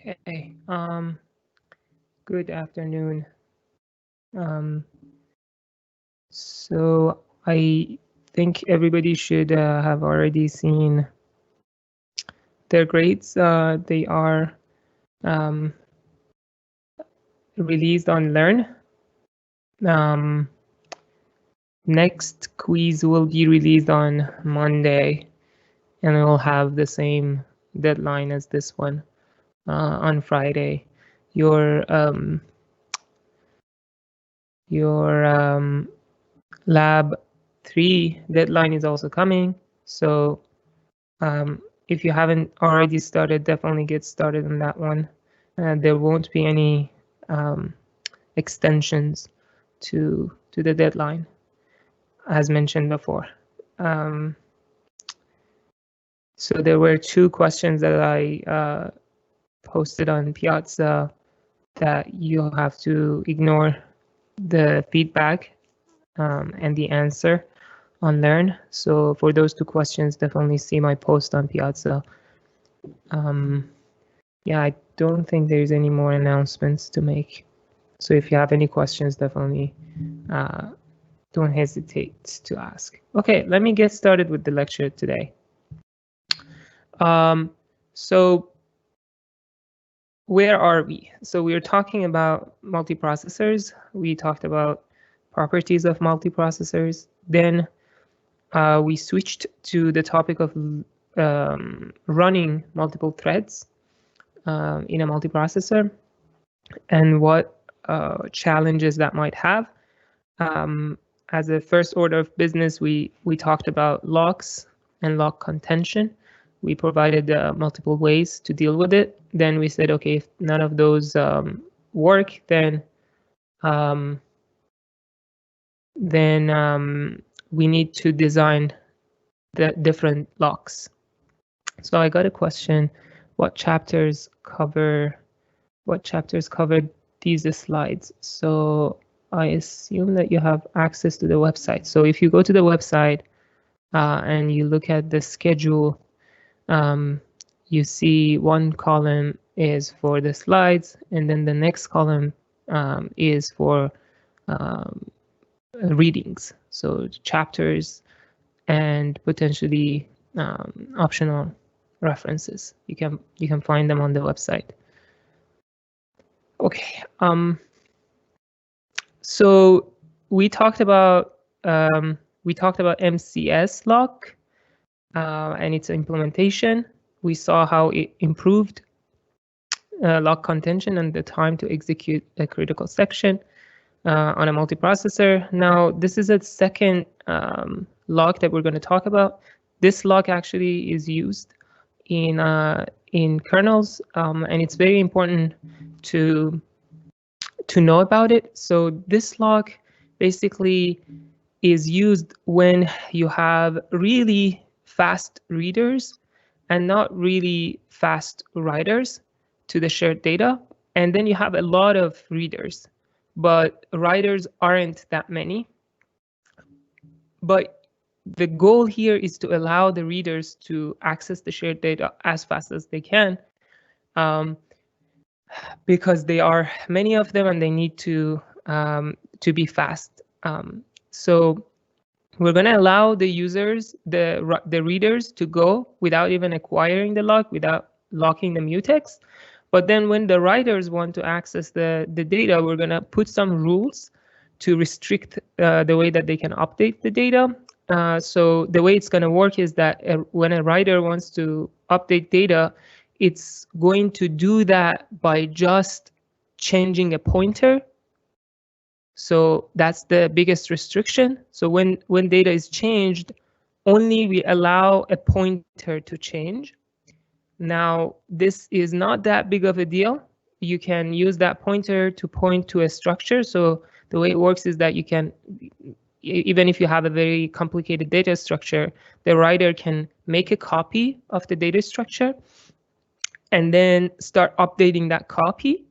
Okay. Good afternoon. So I think everybody should have already seen their grades. They are released on Learn. Next quiz will be released on Monday, and it will have the same deadline as this one on Friday. Your lab 3 deadline is also coming, so if you haven't already started, definitely get started on that one. There won't be any extensions to the deadline, as mentioned before. So there were 2 questions that I posted on Piazza that you'll have to ignore the feedback and the answer on Learn. So for those 2 questions, definitely see my post on Piazza. Yeah, I don't think there's any more announcements to make. So if you have any questions, definitely don't hesitate to ask. Okay, let me get started with the lecture today. So where are we? So we're talking about multiprocessors. We talked about properties of multiprocessors. Then we switched to the topic of running multiple threads in a multiprocessor and what challenges that might have. As a first order of business, we talked about locks and lock contention. We provided multiple ways to deal with it. Then we said, okay, if none of those work, then we need to design the different locks. So I got a question: what chapters covered these slides? So I assume that you have access to the website. So if you go to the website and you look at the schedule, you see one column is for the slides, and then the next column is for readings, so chapters and potentially optional references. You can find them on the website. Okay. So we talked about MCS lock and its implementation. We saw how it improved lock contention and the time to execute a critical section on a multiprocessor. Now, this is a second lock that we're going to talk about. This lock actually is used in kernels, and it's very important to know about it. So this lock basically is used when you have really fast readers and not really fast writers to the shared data. And then you have a lot of readers, but writers aren't that many. But the goal here is to allow the readers to access the shared data as fast as they can, because there are many of them and they need to be fast. So we're going to allow the users, the readers, to go without even acquiring the lock, without locking the mutex. But then when the writers want to access the data, we're going to put some rules to restrict the way that they can update the data. So the way it's going to work is that when a writer wants to update data, it's going to do that by just changing a pointer. So that's the biggest restriction. So when data is changed, only we allow a pointer to change. Now, this is not that big of a deal. You can use that pointer to point to a structure. So the way it works is that you can, even if you have a very complicated data structure, the writer can make a copy of the data structure and then start updating that copy.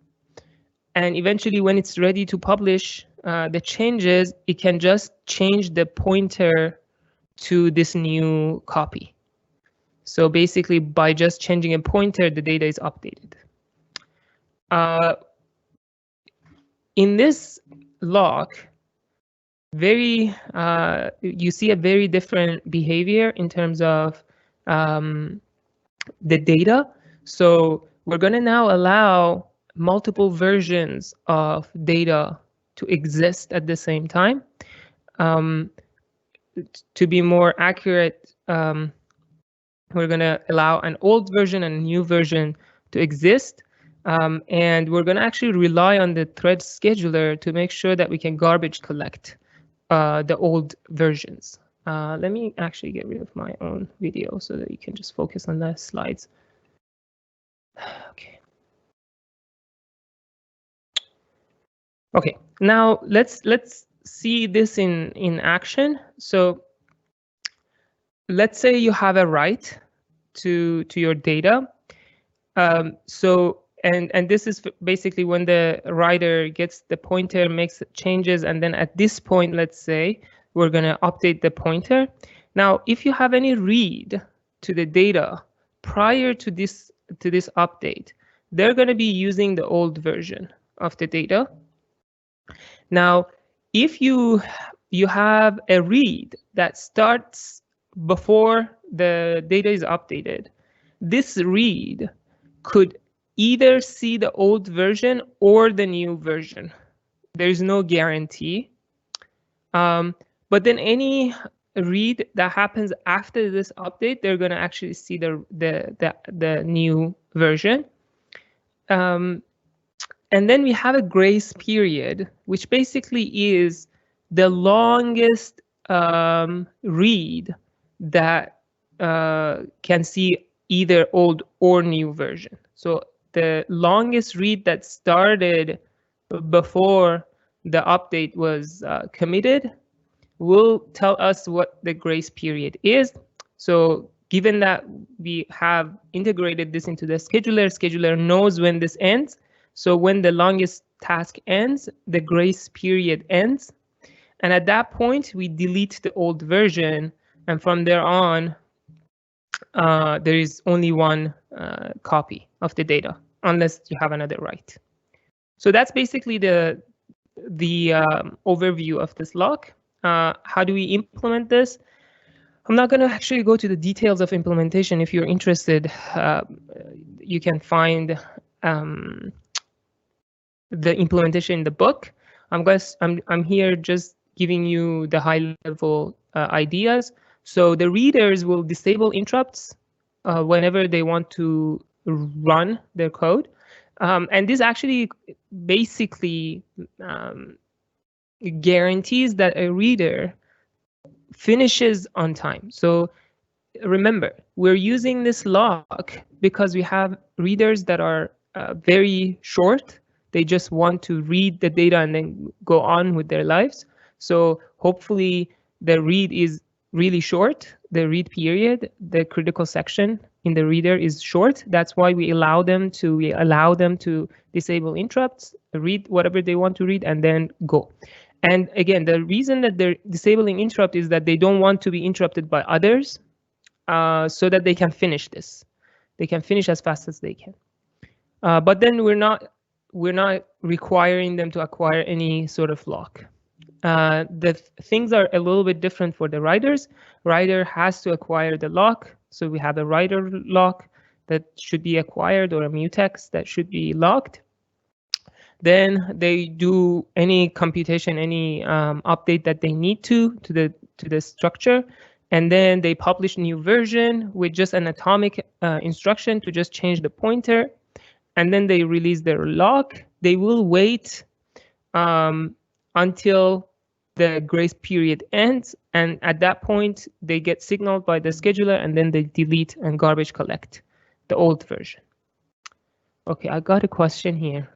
And eventually, when it's ready to publish the changes, it can just change the pointer to this new copy. So basically, by just changing a pointer, the data is updated. In this lock, you see a very different behavior in terms of the data. So we're going to now allow multiple versions of data to exist at the same time. To be more accurate, we're going to allow an old version and a new version to exist. And we're going to actually rely on the thread scheduler to make sure that we can garbage collect the old versions. Let me actually get rid of my own video so that you can just focus on the slides. Okay. Okay, now let's see this in action. So let's say you have a write to your data. And this is basically when the writer gets the pointer, makes changes, and then at this point, let's say we're going to update the pointer. Now, if you have any read to the data prior to this update, they're going to be using the old version of the data. Now, if you have a read that starts before the data is updated, this read could either see the old version or the new version. There's no guarantee. But then any read that happens after this update, they're going to actually see the new version. And then we have a grace period, which basically is the longest read that can see either old or new version. So the longest read that started before the update was committed will tell us what the grace period is. So given that we have integrated this into the scheduler knows when this ends. So when the longest task ends, the grace period ends. And at that point, we delete the old version. And from there on, there is only one copy of the data, unless you have another write. So that's basically the overview of this lock. How do we implement this? I'm not going to actually go to the details of implementation. If you're interested, you can find the implementation in the book. I'm here just giving you the high-level ideas. So the readers will disable interrupts whenever they want to run their code. And this actually basically guarantees that a reader finishes on time. So remember, we're using this lock because we have readers that are very short. They just want to read the data and then go on with their lives. So hopefully the read is really short. The read period, the critical section in the reader is short. That's why we allow them to disable interrupts, read whatever they want to read, and then go. And again, the reason that they're disabling interrupt is that they don't want to be interrupted by others, so that they can finish this. They can finish as fast as they can. But then we're not requiring them to acquire any sort of lock. The things are a little bit different for the writers. Writer has to acquire the lock. So we have a writer lock that should be acquired, or a mutex that should be locked. Then they do any computation, any update that they need to the structure, and then they publish a new version with just an atomic instruction to just change the pointer, and then they release their lock. They will wait until the grace period ends, and at that point they get signaled by the scheduler, and then they delete and garbage collect the old version. Okay, I got a question here.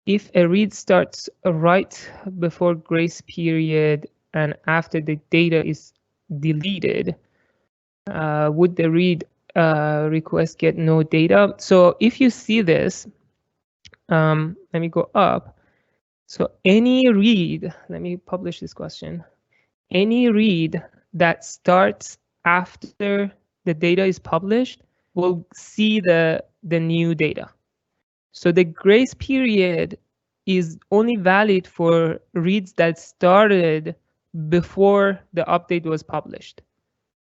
If a read starts right before grace period and after the data is deleted, would the read request get no data? So if you see this, let me go up. So any read, let me publish this question. Any read that starts after the data is published will see the new data. So the grace period is only valid for reads that started before the update was published.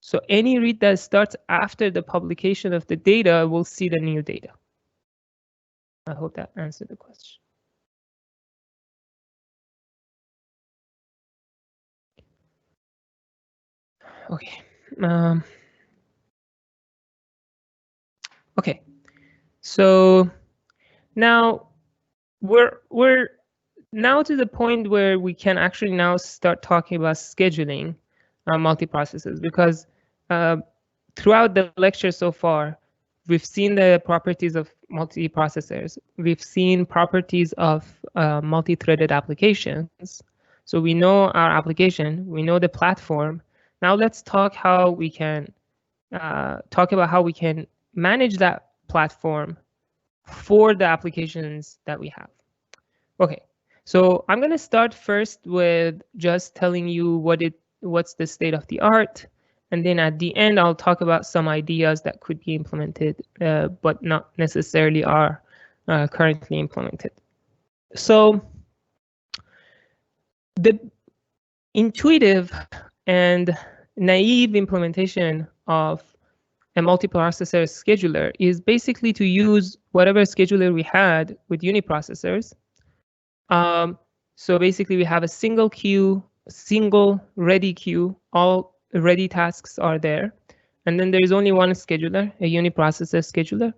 So any read that starts after the publication of the data will see the new data. I hope that answered the question. Okay. Okay. So now we're now to the point where we can actually now start talking about scheduling multiprocessors, because throughout the lecture so far, we've seen the properties of multiprocessors. We've seen properties of multi-threaded applications. So we know our application, we know the platform. Now let's talk how we can talk about how we can manage that platform for the applications that we have. Okay, so I'm going to start first with just telling you what's the state of the art, and then at the end I'll talk about some ideas that could be implemented, but not necessarily are currently implemented. So the intuitive and naive implementation of a multiprocessor scheduler is basically to use whatever scheduler we had with uniprocessors. So basically we have a single queue, single ready queue, all ready tasks are there. And then there is only one scheduler, a uniprocessor scheduler,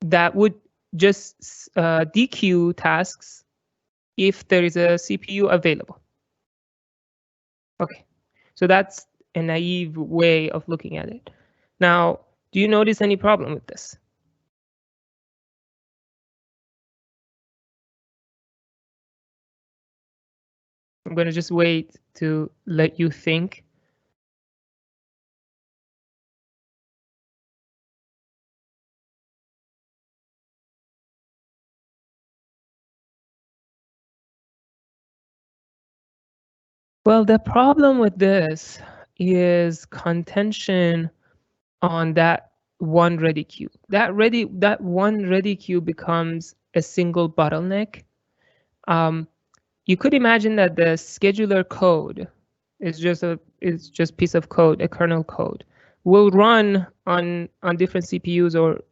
that would just dequeue tasks if there is a CPU available. Okay, so that's a naive way of looking at it. Now, do you notice any problem with this? I'm going to just wait to let you think. Well, the problem with this is contention on that one ready queue. That one ready queue becomes a single bottleneck. You could imagine that the scheduler code is just piece of code, a kernel code, will run on different CPUs, or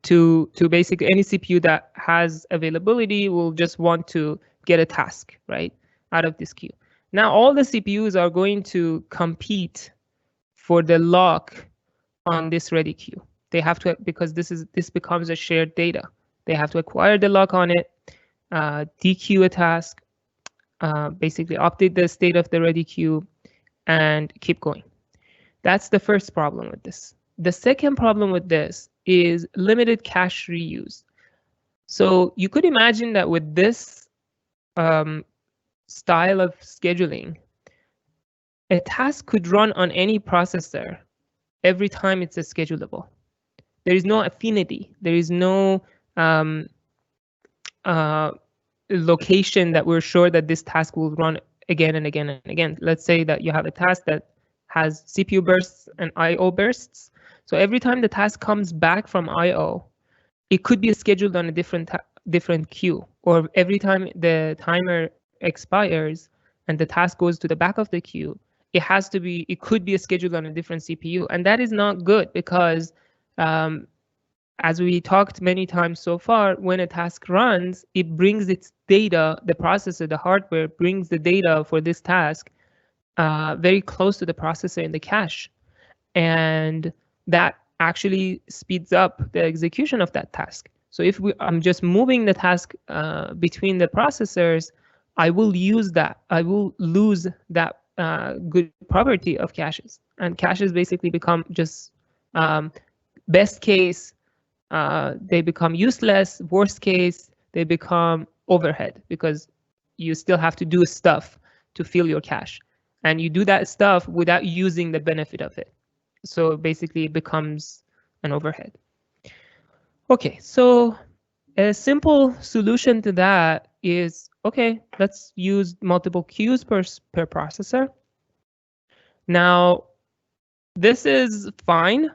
to basically any CPU that has availability will just want to get a task, right, out of this queue. Now all the CPUs are going to compete for the lock on this ready queue. They have to, because this becomes a shared data. They have to acquire the lock on it, dequeue a task, basically update the state of the ready queue, and keep going. That's the first problem with this. The second problem with this is limited cache reuse. So you could imagine that with this style of scheduling, a task could run on any processor every time it's schedulable. There is no affinity. There is no location that we're sure that this task will run again and again and again. Let's say that you have a task that has CPU bursts and I/O bursts. So every time the task comes back from I/O, it could be scheduled on a different queue, or every time the timer expires and the task goes to the back of the queue, it could be scheduled on a different CPU, and that is not good, because as we talked many times so far, when a task runs, it brings its data, the processor, the hardware brings the data for this task very close to the processor in the cache. And that actually speeds up the execution of that task. So if I'm just moving the task between the processors, I will lose that good property of caches. And caches basically become just best case, they become useless. Worst case, they become overhead, because you still have to do stuff to fill your cache. And you do that stuff without using the benefit of it. So basically it becomes an overhead. Okay, so a simple solution to that is, okay, let's use multiple queues per processor. Now, this is fine.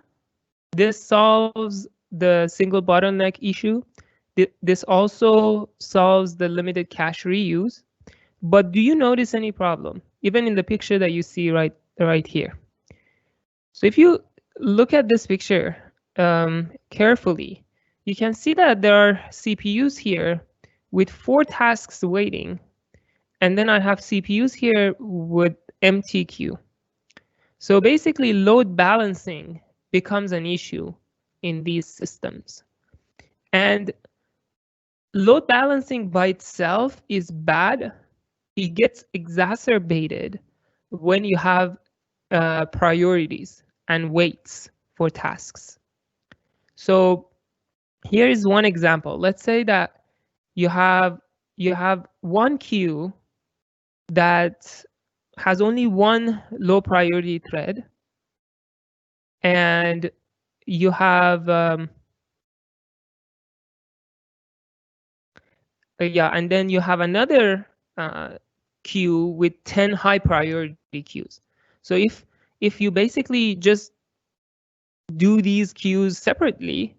This solves the single bottleneck issue. This also solves the limited cache reuse. But do you notice any problem, even in the picture that you see right here? So if you look at this picture carefully, you can see that there are CPUs here with 4 tasks waiting, and then I have CPUs here with empty queue. So basically, load balancing becomes an issue in these systems. And load balancing by itself is bad. It gets exacerbated when you have priorities and weights for tasks. So here is one example. Let's say that you have one queue that has only one low priority thread, and you have and then you have another queue with 10 high priority queues. So if you basically just do these queues separately,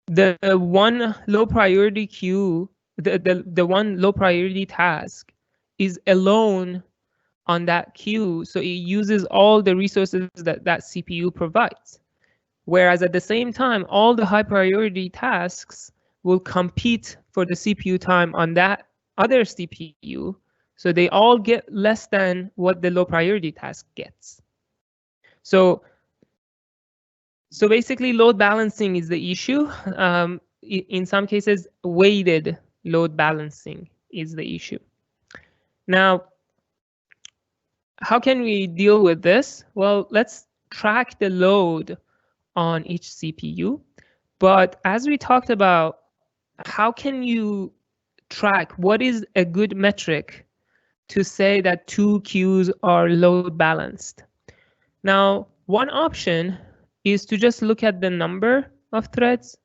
the one low priority queue, the one low priority task is alone on that queue, so it uses all the resources that CPU provides. Whereas at the same time, all the high priority tasks will compete for the CPU time on that other CPU, so they all get less than what the low priority task gets. So basically, load balancing is the issue. In some cases, weighted load balancing is the issue. Now, how can we deal with this? Well, let's track the load on each CPU. But as we talked about, how can you track what is a good metric to say that 2 queues are load balanced? Now, one option is to just look at the number of threads.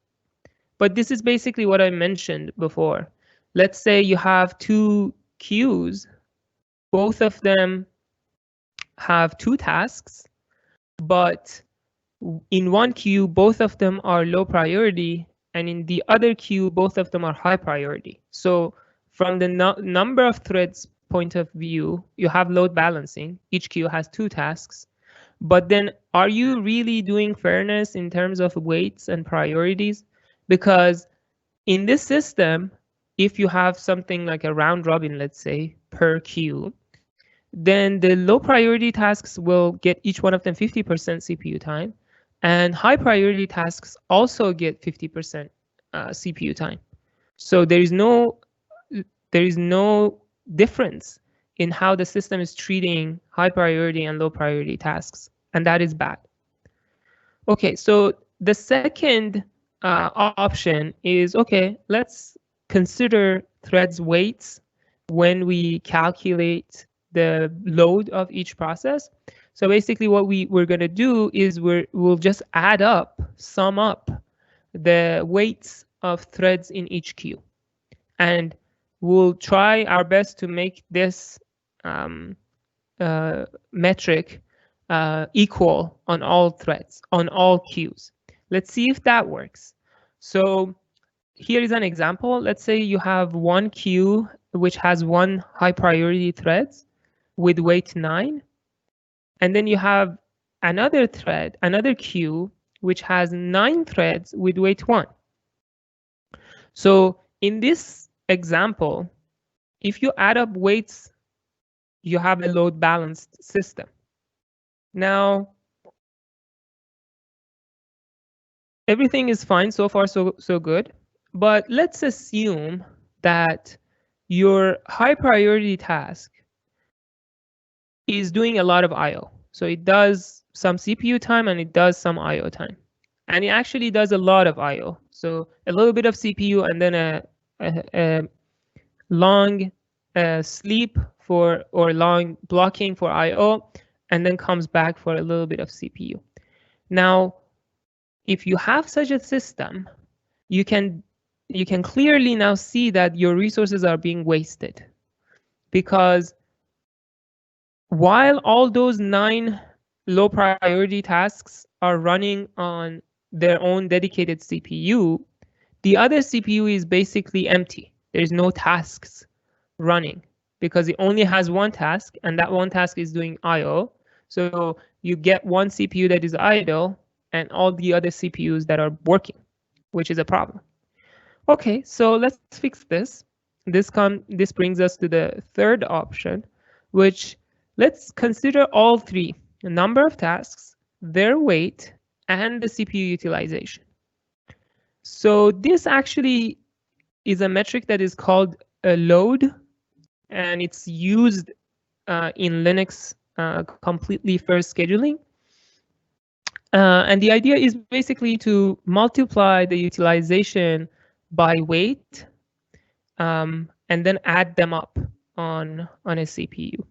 But this is basically what I mentioned before. Let's say you have 2 queues, both of them have 2 tasks, but in one queue, both of them are low priority, and in the other queue, both of them are high priority. So from the number of threads point of view, you have load balancing. Each queue has 2 tasks. But then are you really doing fairness in terms of weights and priorities? Because in this system, if you have something like a round robin, let's say, per queue, then the low priority tasks will get each one of them 50% CPU time, and high priority tasks also get 50% CPU time. So there is no difference in how the system is treating high priority and low priority tasks, and that is bad. Okay, so the second option is, okay, let's consider threads weights when we calculate the load of each process. So basically what we're going to do is we'll just sum up the weights of threads in each queue. And we'll try our best to make this metric equal on all threads, on all queues. Let's see if that works. So here is an example. Let's say you have one queue which has 1 high priority threads with weight 9. And then you have another queue, which has 9 threads with weight 1. So in this example, if you add up weights, you have a load balanced system. Now, everything is fine so far, so good. But let's assume that your high priority task is doing a lot of I/O. So it does some CPU time and it does some I/O time. And it actually does a lot of I/O. So a little bit of CPU and then a long sleep or long blocking for I/O, and then comes back for a little bit of CPU. Now, if you have such a system, you can clearly now see that your resources are being wasted, because while all those 9 low priority tasks are running on their own dedicated CPU, the other CPU is basically empty. There's no tasks running because it only has one task, and that one task is doing I/O. So you get one CPU that is idle and all the other CPUs that are working, which is a problem. Okay, so let's fix this. This brings us to the third option, which let's consider all three: the number of tasks, their weight, and the CPU utilization. So this actually is a metric that is called a load, and it's used in Linux completely for scheduling. And the idea is basically to multiply the utilization by weight and then add them up on a CPU.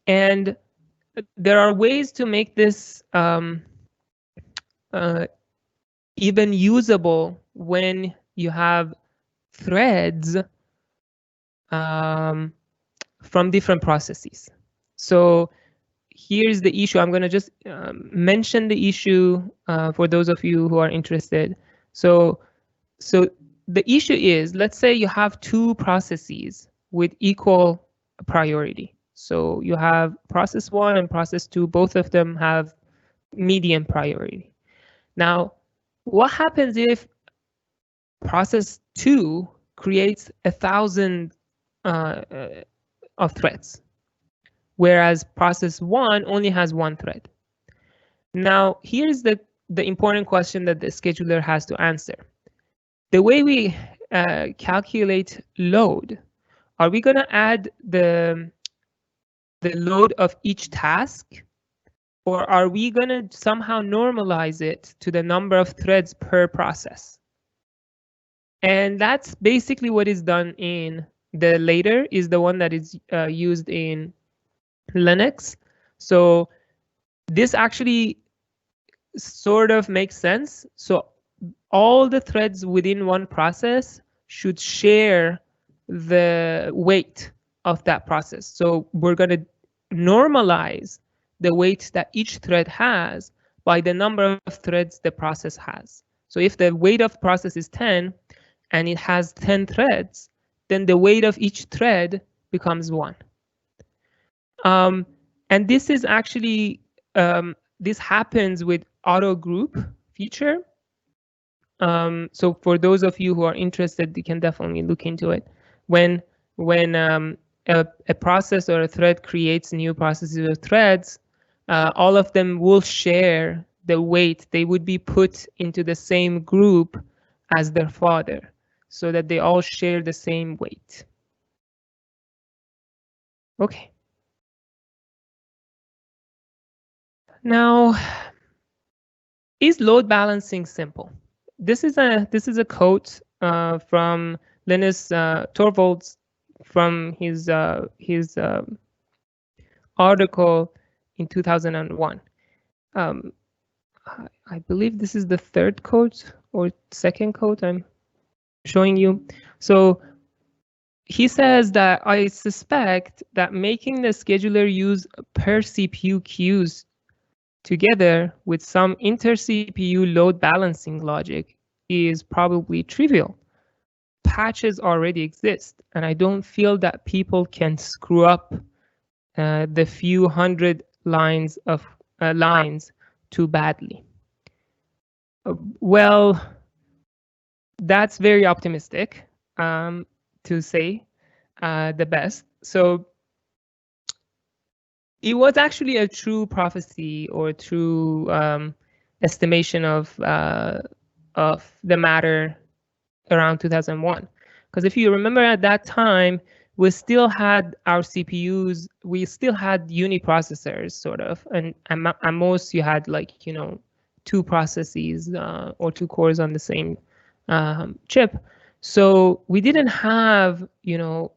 And there are ways to make this even usable when you have threads from different processes. So here's the issue. I'm going to just mention the issue for those of you who are interested. So the issue is, let's say you have two processes with equal priority. So you have process 1 and process 2, both of them have medium priority. Now, what happens if process 2 creates 1,000 of threads, whereas process 1 only has one thread? Now, here's the important question that the scheduler has to answer. The way we calculate load, are we going to add the load of each task, or are we going to somehow normalize it to the number of threads per process? And that's basically what is done in the later, is the one that is used in Linux. So this actually sort of makes sense. So all the threads within one process should share the weight of that process. So we're going to normalize the weight that each thread has by the number of threads the process has. So if the weight of process is 10 and it has 10 threads, then the weight of each thread becomes 1. And this is actually, this happens with auto group feature. So for those of you who are interested, you can definitely look into it. When a process or a thread creates new processes or threads, all of them will share the weight. They would be put into the same group as their father, so that they all share the same weight. Okay. Now, is load balancing simple? This is a quote from Linus Torvalds from his article in 2001. I believe this is the third quote or second quote I'm showing you. So he says that I suspect that making the scheduler use per CPU queues together with some inter-CPU load balancing logic is probably trivial. Patches already exist, and I don't feel that people can screw up the few hundred lines too badly. Well, that's very optimistic to say the best. So it was actually a true prophecy or true estimation of the matter around 2001. Because if you remember, at that time, we still had our CPUs, we still had uniprocessors, sort of, and at most you had, like, you know, 2 processes or 2 cores on the same chip. So we didn't have, you know,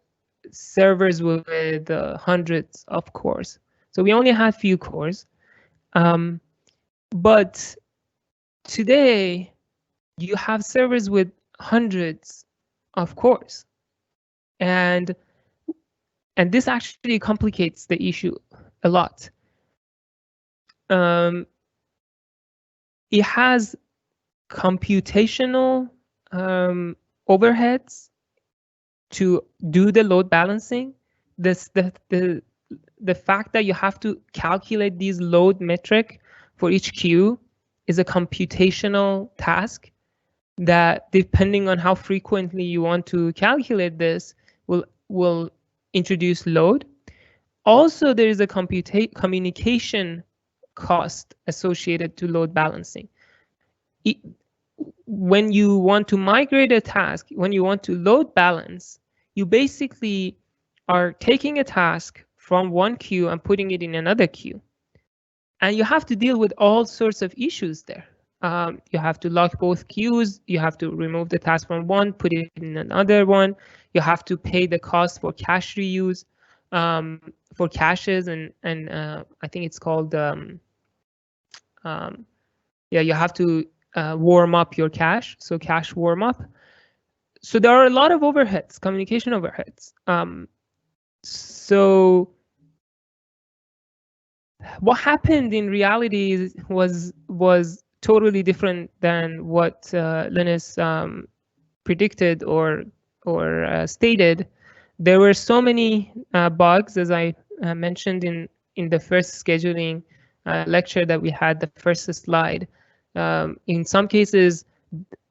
servers with hundreds of cores. So we only had few cores. But today, you have servers with hundreds of cores. And this actually complicates the issue a lot. it has computational overheads to do the load balancing. The fact that you have to calculate these load metric for each queue is a computational task that, depending on how frequently you want to calculate this, will introduce load. Also, there is a communication cost associated to load balancing. When you want to migrate a task, when you want to load balance, you basically are taking a task from one queue and putting it in another queue. And you have to deal with all sorts of issues there. You have to lock both queues. You have to remove the task from one, put it in another one. You have to pay the cost for cache reuse, for caches, and I think it's called you have to warm up your cache, so cache warm up. So there are a lot of overheads, communication overheads. So what happened in reality was totally different than what Linus predicted or stated. There were so many bugs, as I mentioned in the first scheduling lecture that we had, the first slide. In some cases,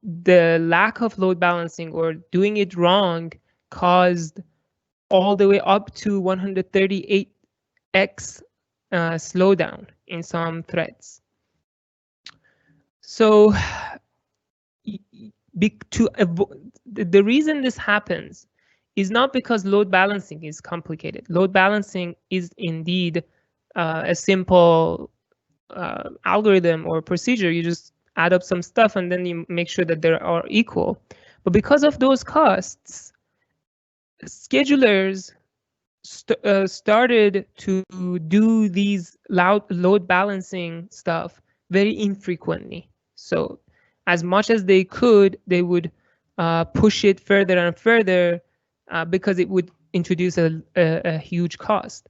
the lack of load balancing or doing it wrong caused all the way up to 138x slowdown in some threads. So the reason this happens is not because load balancing is complicated. Load balancing is indeed a simple algorithm or procedure. You just add up some stuff and then you make sure that they are equal. But because of those costs, schedulers started to do these load balancing stuff very infrequently. So as much as they could, they would push it further and further because it would introduce a huge cost.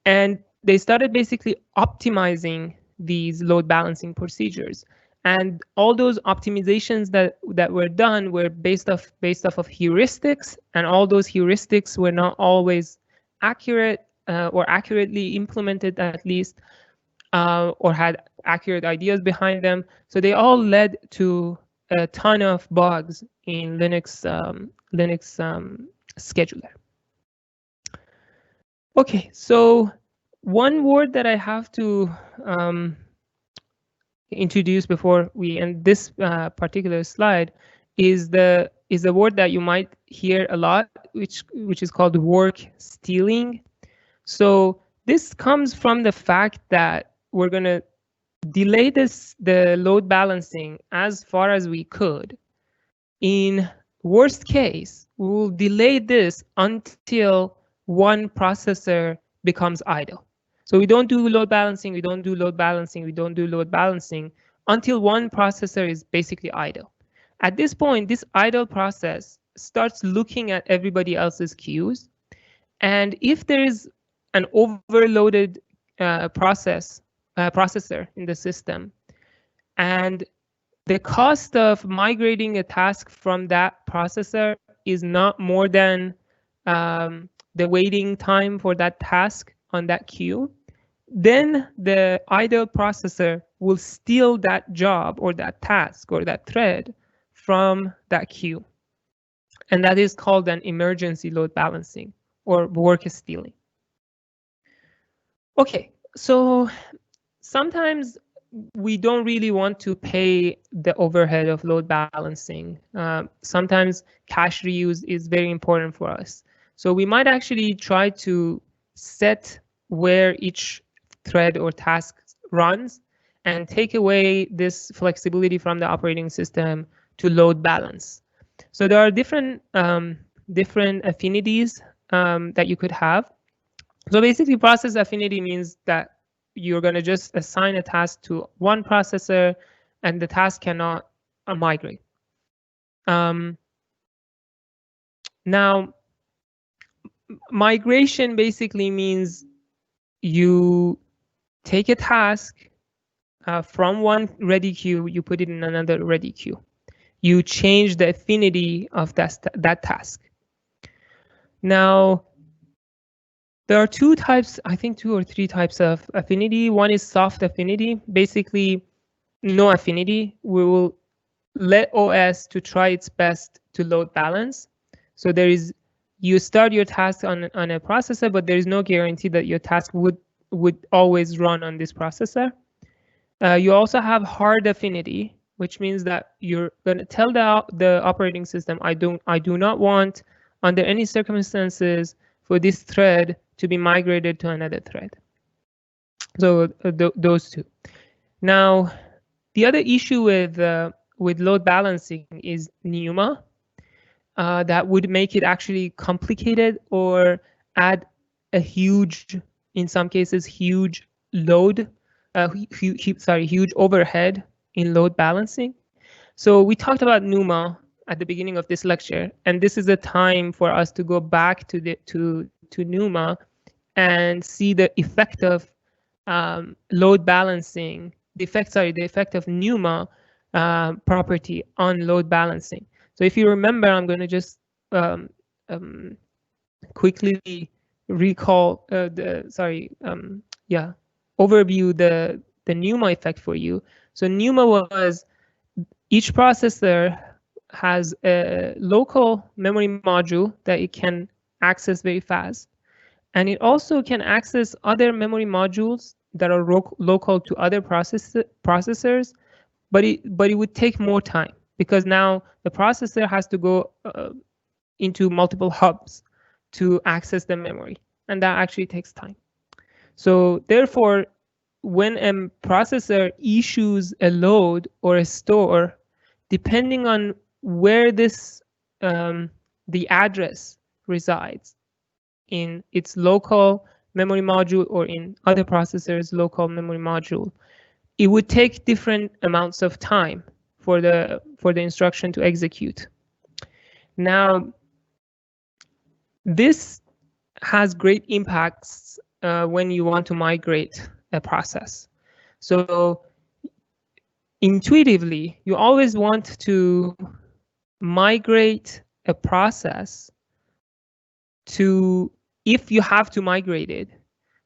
And they started basically optimizing these load balancing procedures. And all those optimizations that were done were based off of heuristics, and all those heuristics were not always accurate or accurately implemented, at least, or had accurate ideas behind them. So they all led to a ton of bugs in Linux scheduler. Okay, so one word that I have to introduce before we end this particular slide is the word that you might hear a lot, which is called work stealing. So this comes from the fact that we're going to delay the load balancing as far as we could. In worst case, we will delay this until one processor becomes idle. So we don't do load balancing, we don't do load balancing, we don't do load balancing until one processor is basically idle. At this point, this idle process starts looking at everybody else's queues. And if there is an overloaded processor in the system, and the cost of migrating a task from that processor is not more than the waiting time for that task on that queue, then the idle processor will steal that job or that task or that thread from that queue. And that is called an emergency load balancing or work stealing. Okay, so sometimes we don't really want to pay the overhead of load balancing. Sometimes cache reuse is very important for us. So we might actually try to set where each thread or task runs and take away this flexibility from the operating system to load balance. So there are different affinities that you could have. So basically, process affinity means that you're going to just assign a task to one processor and the task cannot migrate. Now, migration basically means you take a task from one ready queue, you put it in another ready queue. You change the affinity of that task. Now, there are two types, I think 2 or 3 types of affinity. One is soft affinity, basically no affinity. We will let OS to try its best to load balance. So there is, you start your task on a processor, but there is no guarantee that your task would always run on this processor. You also have hard affinity, which means that you're going to tell the operating system, I do not want, under any circumstances, for this thread to be migrated to another thread. So those two. Now, the other issue with load balancing is NUMA. That would make it actually complicated or add a huge, in some cases, huge load, huge overhead in load balancing. So we talked about NUMA at the beginning of this lecture, and this is a time for us to go back to NUMA and see the effect of load balancing, the effect of NUMA property on load balancing. So if you remember, I'm going to just quickly recall overview the NUMA effect for you. So NUMA was, each processor has a local memory module that it can access very fast. And it also can access other memory modules that are local to other processors, but it would take more time, because now the processor has to go into multiple hubs to access the memory, and that actually takes time. So therefore, when a processor issues a load or a store, depending on where this the address resides, in its local memory module or in other processors' local memory module, it would take different amounts of time for the instruction to execute. Now, this has great impacts when you want to migrate a process. So intuitively, you always want to migrate a process to, if you have to migrate it,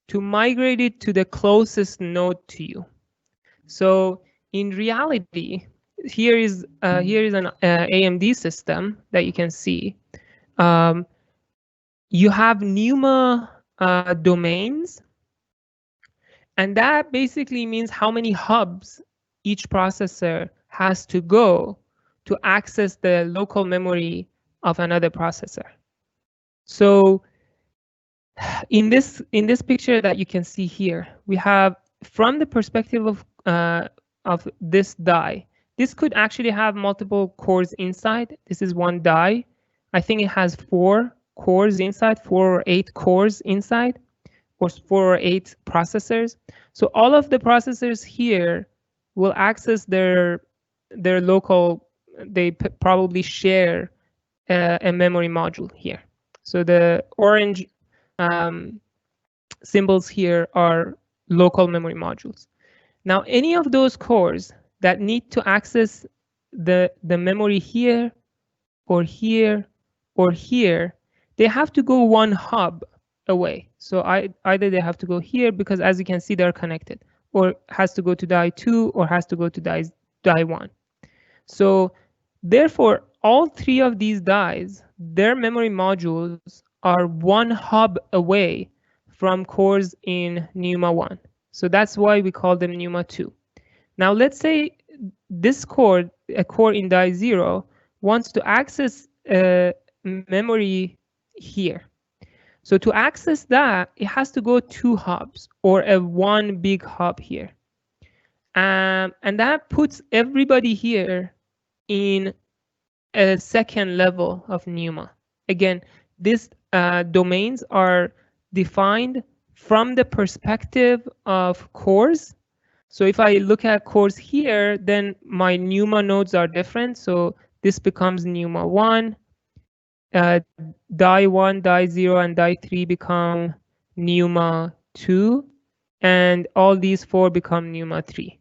to the closest node to you. So in reality, here is an AMD system that you can see. You have NUMA domains, and that basically means how many hubs each processor has to go to access the local memory of another processor. So in this picture that you can see here, we have, from the perspective of this die, this could actually have multiple cores inside. This is one die. I think it has 4 cores inside, 4 or 8 cores inside, or 4 or 8 processors. So all of the processors here will access their local, they probably share a memory module here. So the orange symbols here are local memory modules. Now, any of those cores that need to access the memory here or here or here, they have to go one hub away. So either they have to go here, because as you can see, they're connected, or has to go to die 2, or has to go to die 1. So therefore, all 3 of these dies, their memory modules are one hub away from cores in NUMA 1. So that's why we call them NUMA 2. Now let's say this core, a core in die 0, wants to access memory here. So to access that, it has to go 2 hubs, or one big hub here. And that puts everybody here in a second level of NUMA. Again, these domains are defined from the perspective of cores. So if I look at cores here, then my NUMA nodes are different. So this becomes NUMA 1. Die 1, die 0, and die 3 become NUMA 2. And all these 4 become NUMA 3.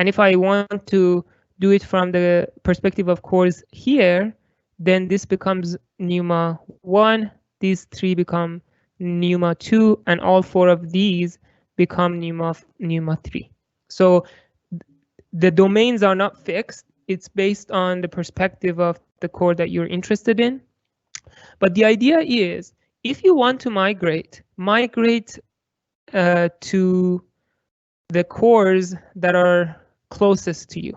And if I want to do it from the perspective of cores here, then this becomes NUMA-1, these 3 become NUMA-2, and all 4 of these become NUMA-3. So the domains are not fixed. It's based on the perspective of the core that you're interested in. But the idea is, if you want to migrate to the cores that are closest to you,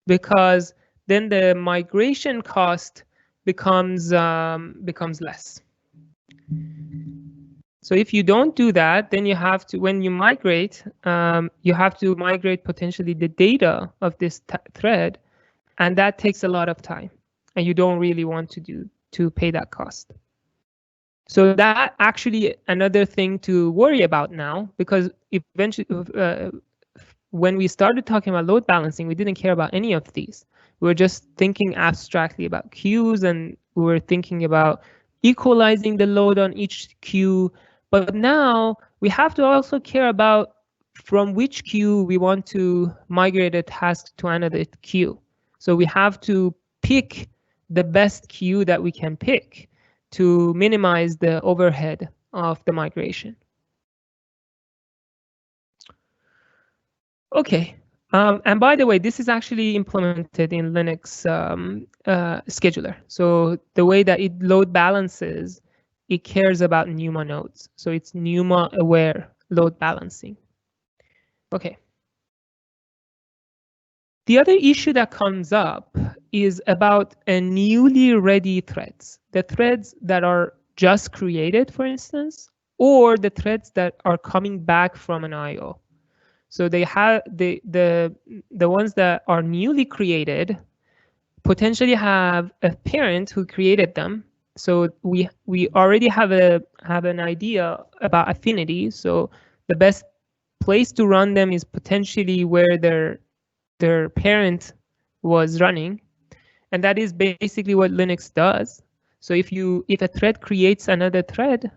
because then the migration cost becomes less. So if you don't do that, then you have to, when you migrate, you have to migrate potentially the data of this thread, and that takes a lot of time, and you don't really want to pay that cost. So that actually another thing to worry about now, because eventually, when we started talking about load balancing, we didn't care about any of these. We were just thinking abstractly about queues, and we were thinking about equalizing the load on each queue. But now we have to also care about from which queue we want to migrate a task to another queue. So we have to pick the best queue that we can pick to minimize the overhead of the migration. Okay, and by the way, this is actually implemented in Linux scheduler. So the way that it load balances, it cares about NUMA nodes. So it's NUMA-aware load balancing. Okay. The other issue that comes up is about a newly ready threads, the threads that are just created, for instance, or the threads that are coming back from an I/O. So they have the ones that are newly created potentially have a parent who created them. So we already have an idea about Affinity. So the best place to run them is potentially where their parent was running, and that is basically what Linux does. So if a thread creates another thread,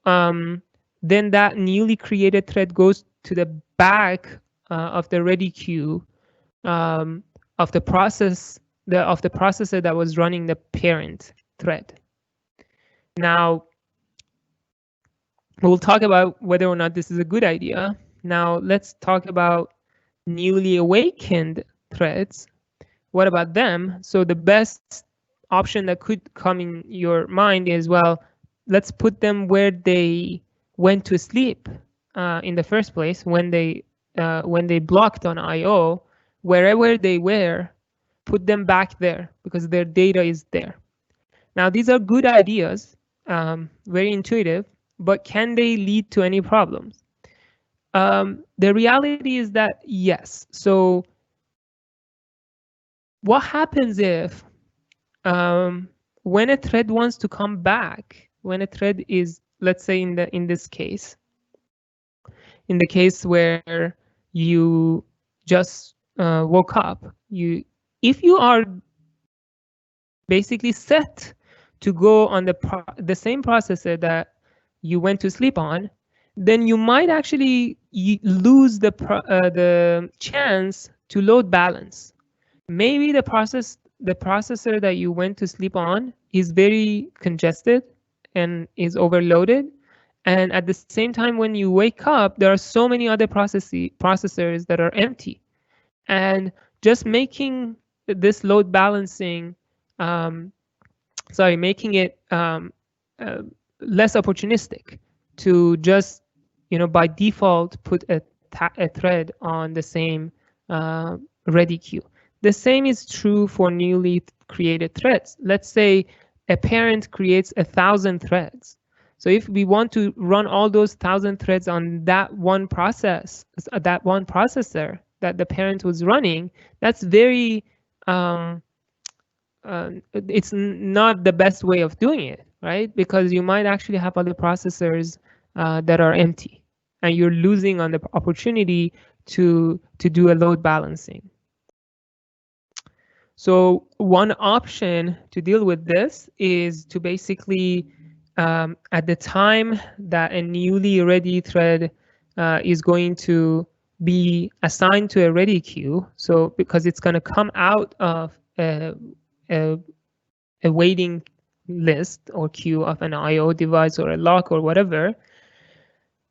then that newly created thread goes to the back of the ready queue of the processor that was running the parent thread. Now, we'll talk about whether or not this is a good idea. Now, let's talk about newly awakened threads. What about them? So the best option that could come in your mind is, well, let's put them where they went to sleep in the first place, when they blocked on I/O, wherever they were, put them back there because their data is there. Now, these are good ideas, very intuitive, but can they lead to any problems? The reality is that yes. So what happens if when a thread wants to come back, when a thread is, let's say in this case, in the case where you just woke up, if you are basically set to go on the same processor that you went to sleep on, then you might actually lose the chance to load balance. Maybe the processor that you went to sleep on is very congested and is overloaded, and at the same time when you wake up, there are so many other processors that are empty, and just making this load balancing, making it less opportunistic to just, by default put a thread on the same ready queue. The same is true for newly created threads. Let's say a parent creates 1,000 threads. So if we want to run all those 1,000 threads on that one processor that the parent was running, that's very, it's not the best way of doing it, right? Because you might actually have other processors that are empty, and you're losing on the opportunity to do a load balancing. So one option to deal with this is to basically, at the time that a newly ready thread is going to be assigned to a ready queue. So because it's going to come out of a waiting list or queue of an I/O device or a lock or whatever.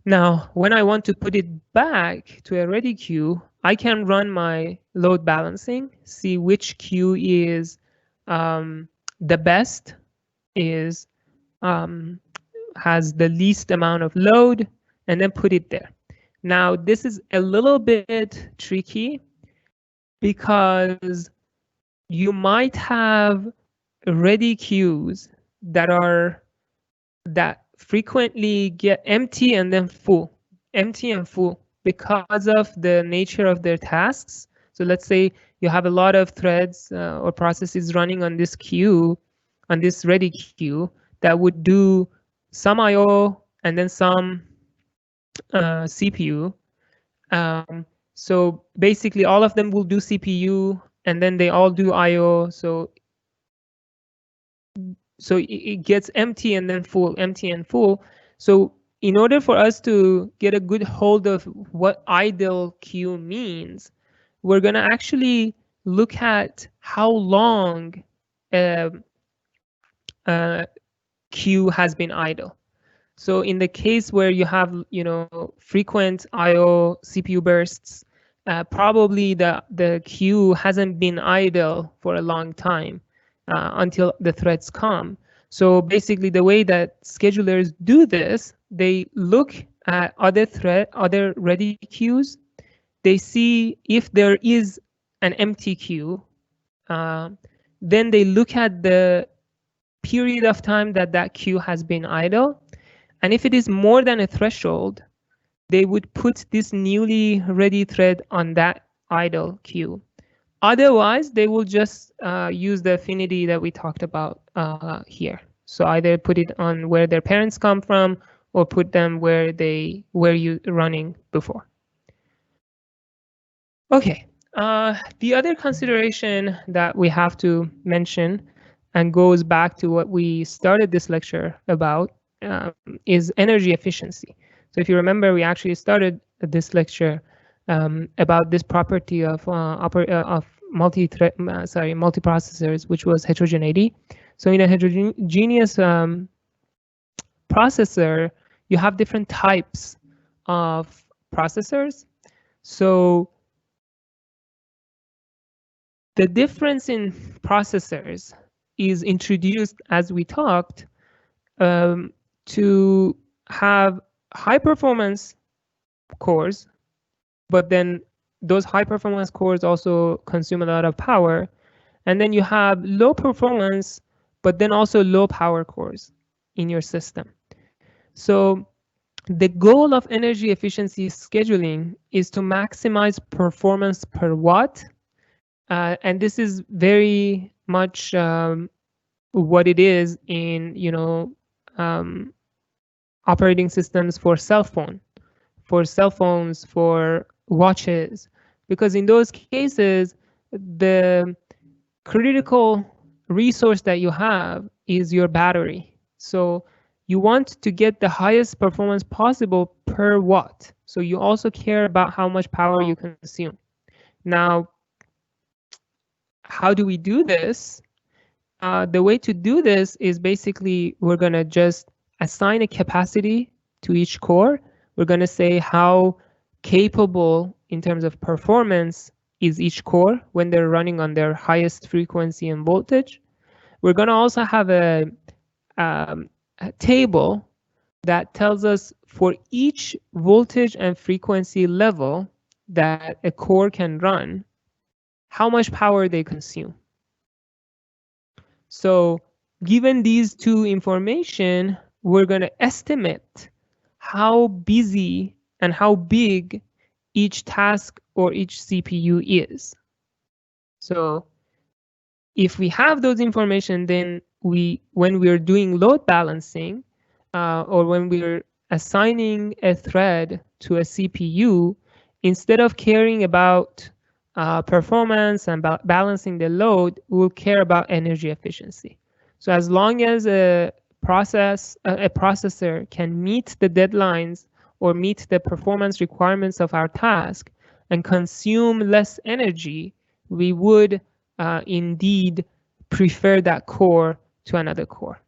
Now, when I want to put it back to a ready queue, I can run my load balancing, see which queue is the best, has the least amount of load, and then put it there. Now, this is a little bit tricky because you might have ready queues that frequently get empty and then full, empty and full because of the nature of their tasks. So let's say you have a lot of threads or processes running on this queue, on this ready queue, that would do some I/O and then some CPU. So basically all of them will do CPU and then they all do I/O. So it gets empty and then full, empty and full. So in order for us to get a good hold of what idle queue means, we're going to actually look at how long a queue has been idle. So in the case where you have, frequent I/O CPU bursts, probably the queue hasn't been idle for a long time until the threads come. So basically, the way that schedulers do this, they look at other ready queues. They see if there is an empty queue. Then they look at the period of time that queue has been idle. And if it is more than a threshold, they would put this newly ready thread on that idle queue. Otherwise, they will just use the affinity that we talked about here. So either put it on where their parents come from or put them where you running before. Okay, the other consideration that we have to mention and goes back to what we started this lecture about is energy efficiency. So if you remember, we actually started this lecture about this property of multiprocessors, which was heterogeneity. So in a heterogeneous processor, you have different types of processors. So the difference in processors is introduced, as we talked, to have high performance cores, but then those high performance cores also consume a lot of power. And then you have low performance, but then also low power cores in your system. So the goal of energy efficiency scheduling is to maximize performance per watt. And this is very much what it is in operating systems for cell phones, for watches, because in those cases, the critical resource that you have is your battery. So you want to get the highest performance possible per watt. So you also care about how much power you consume. Now, how do we do this? The way to do this is basically we're going to just assign a capacity to each core. We're going to say how capable in terms of performance is each core when they're running on their highest frequency and voltage. We're going to also have a table that tells us for each voltage and frequency level that a core can run, how much power they consume. So given these two information, we're going to estimate how busy and how big each task or each CPU is. So if we have those information, then when we're doing load balancing or when we're assigning a thread to a CPU, instead of caring about performance and balancing the load, we'll care about energy efficiency. So as long as a processor can meet the deadlines or meet the performance requirements of our task, and consume less energy, we would indeed prefer that core to another core.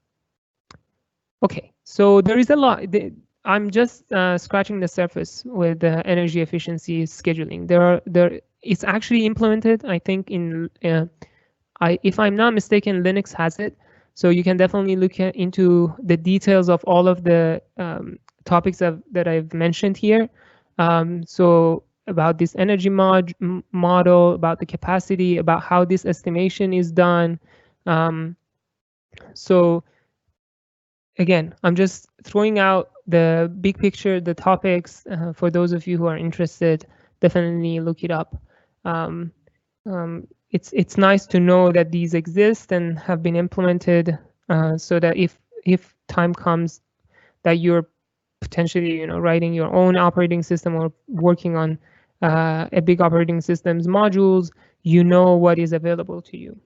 Okay, so there is a lot. I'm just scratching the surface with energy efficiency scheduling. It's actually implemented, I think, in if I'm not mistaken, Linux has it. So you can definitely look into the details of all of the topics that I've mentioned here. So about this energy model, about the capacity, about how this estimation is done. So again, I'm just throwing out the big picture, the topics. For those of you who are interested, definitely look it up. It's nice to know that these exist and have been implemented, so that if time comes that you're potentially writing your own operating system or working on a big operating system's modules, you know what is available to you.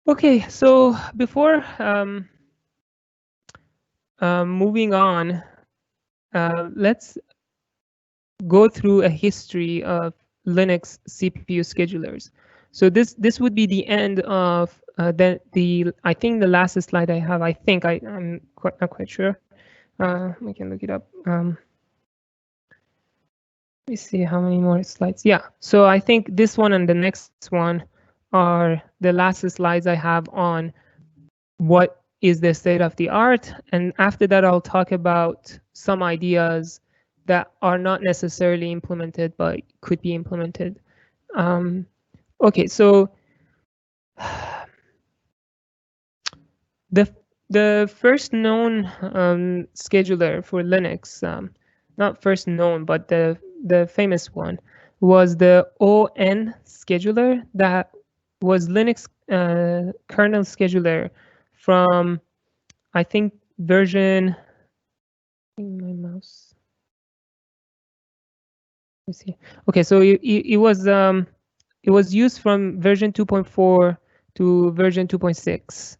Okay, so before moving on, let's go through a history of Linux CPU schedulers. So this would be the end of I think the last slide I have. I'm not quite sure. We can look it up. Let me see how many more slides. Yeah, so I think this one and the next one are the last slides I have on what is the state of the art. And after that, I'll talk about some ideas that are not necessarily implemented, but could be implemented. Okay, so the first known scheduler for Linux, not first known, but the famous one, was the ON scheduler. That was Linux kernel scheduler from, I think, version. My mouse. Let me see. Okay, so it was used from version 2.4 to version 2.6,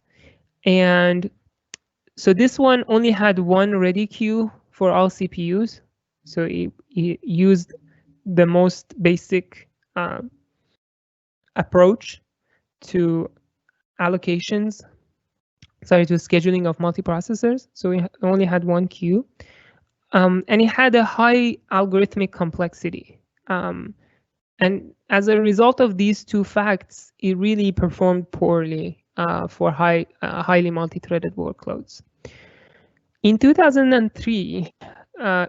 and so this one only had one ready queue for all CPUs. So it used the most basic approach to allocations, to scheduling of multiprocessors. So it only had one queue. And it had a high algorithmic complexity. And as a result of these two facts, it really performed poorly for highly multi-threaded workloads. In 2003,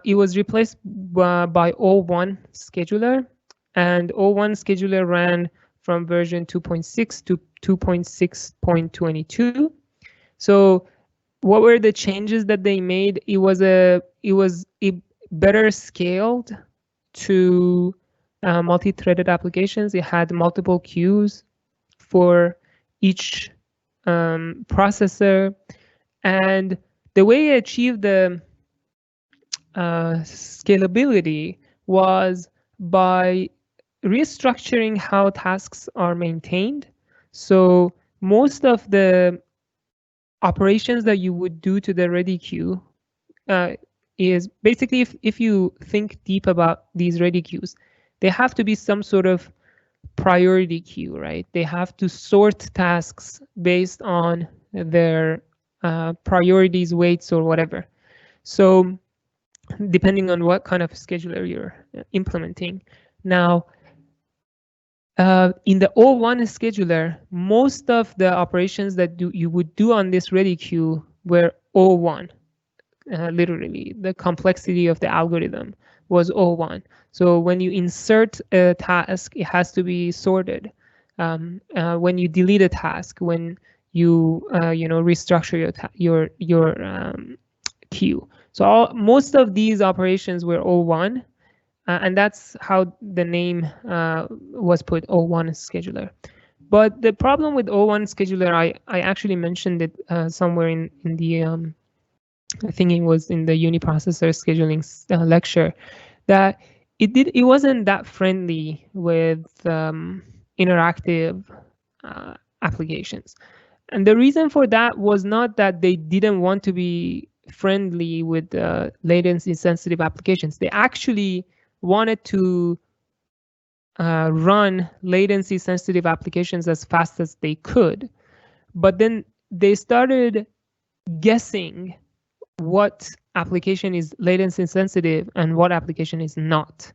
it was replaced by O1 scheduler, and O1 scheduler ran from version 2.6 to 2.6.22. So what were the changes that they made? It was better scaled to multi-threaded applications. It had multiple queues for each processor, and the way it achieved the scalability was by restructuring how tasks are maintained. So most of the operations that you would do to the ready queue is basically, if you think deep about these ready queues, they have to be some sort of priority queue, right? They have to sort tasks based on their priorities, weights, or whatever. So depending on what kind of scheduler you're implementing. Now, in the O1 scheduler, most of the operations that you would do on this ready queue were O1. Literally, the complexity of the algorithm was O1. So when you insert a task, it has to be sorted. When you delete a task, when you restructure your queue. So most of these operations were O1. And that's how the name was put, O1 scheduler. But the problem with O1 scheduler, I actually mentioned it somewhere in the, I think it was in the uniprocessor scheduling lecture, that it wasn't that friendly with interactive applications. And the reason for that was not that they didn't want to be friendly with latency sensitive applications. They actually wanted to run latency-sensitive applications as fast as they could, but then they started guessing what application is latency sensitive and what application is not.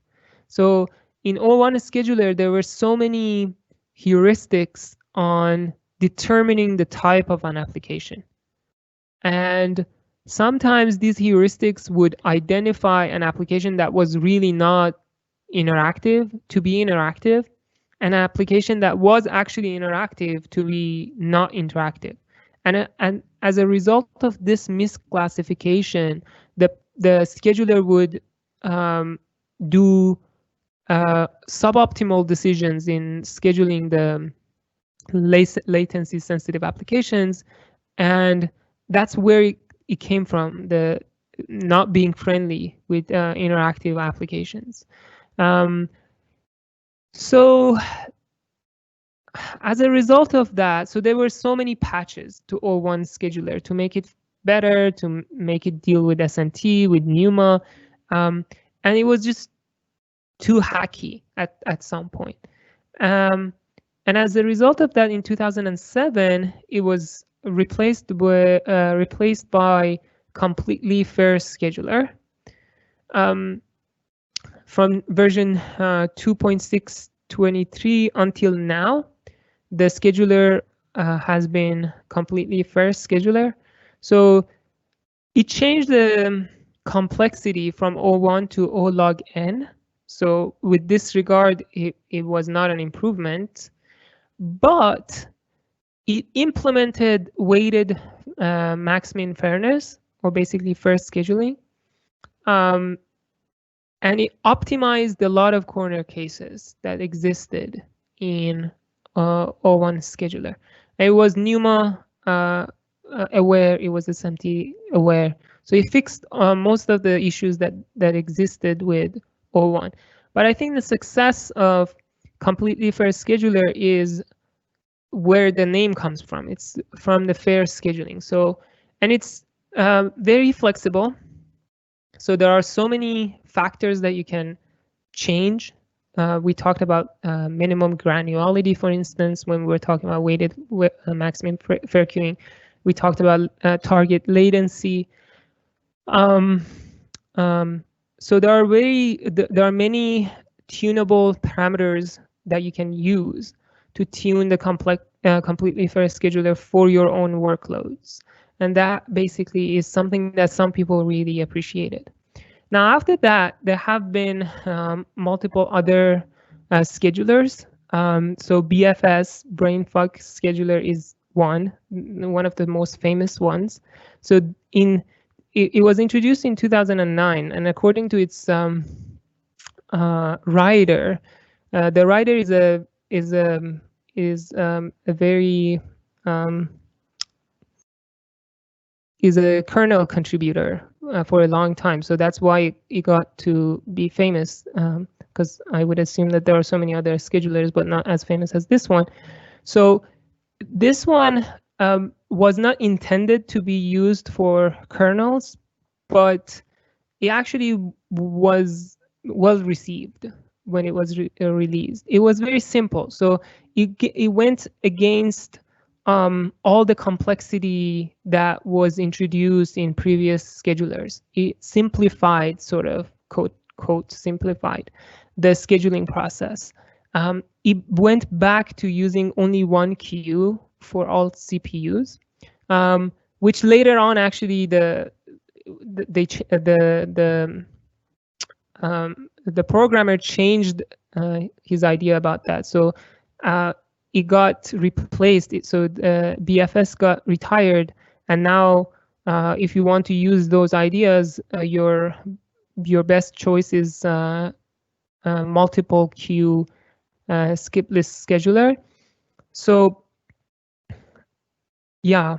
So in O1 scheduler, there were so many heuristics on determining the type of an application. And sometimes these heuristics would identify an application that was really not interactive to be interactive, and an application that was actually interactive to be not interactive. And as a result of this misclassification, the scheduler would do suboptimal decisions in scheduling the latency sensitive applications, and that's where it came from, the not being friendly with interactive applications. So as a result of that, so there were so many patches to O1 scheduler to make it better, to make it deal with SNT, with NUMA, and it was just too hacky at some point. And as a result of that, in 2007, it was replaced by completely fair scheduler. From version 2.623 until now, the scheduler has been completely fair scheduler. So it changed the complexity from O1 to O log n. So with this regard, it was not an improvement, but it implemented weighted max-min fairness, or basically fair scheduling. And it optimized a lot of corner cases that existed in O1 scheduler. It was NUMA aware, it was SMT aware. So it fixed most of the issues that existed with O1. But I think the success of completely fair scheduler is where the name comes from. It's from the fair scheduling. So, and it's very flexible. So there are so many factors that you can change. We talked about minimum granularity, for instance, when we were talking about weighted maximum fair queuing. We talked about target latency. So there are many tunable parameters that you can use to tune the completely fair scheduler for your own workloads. And that basically is something that some people really appreciated. Now, after that, there have been multiple other schedulers. So BFS, Brainfuck scheduler, is one of the most famous ones. So it was introduced in 2009, and according to its writer, the writer is a very is a kernel contributor for a long time. So that's why it got to be famous, because I would assume that there are so many other schedulers, but not as famous as this one. So this one was not intended to be used for kernels, but it actually was well received when it was released. It was very simple. So it went against all the complexity that was introduced in previous schedulers. It simplified, sort of, quote, simplified the scheduling process. It went back to using only one queue for all CPUs, which later on actually the programmer changed his idea about that. So it got replaced. So BFS got retired, and now if you want to use those ideas, your best choice is multiple queue skip list scheduler. So yeah,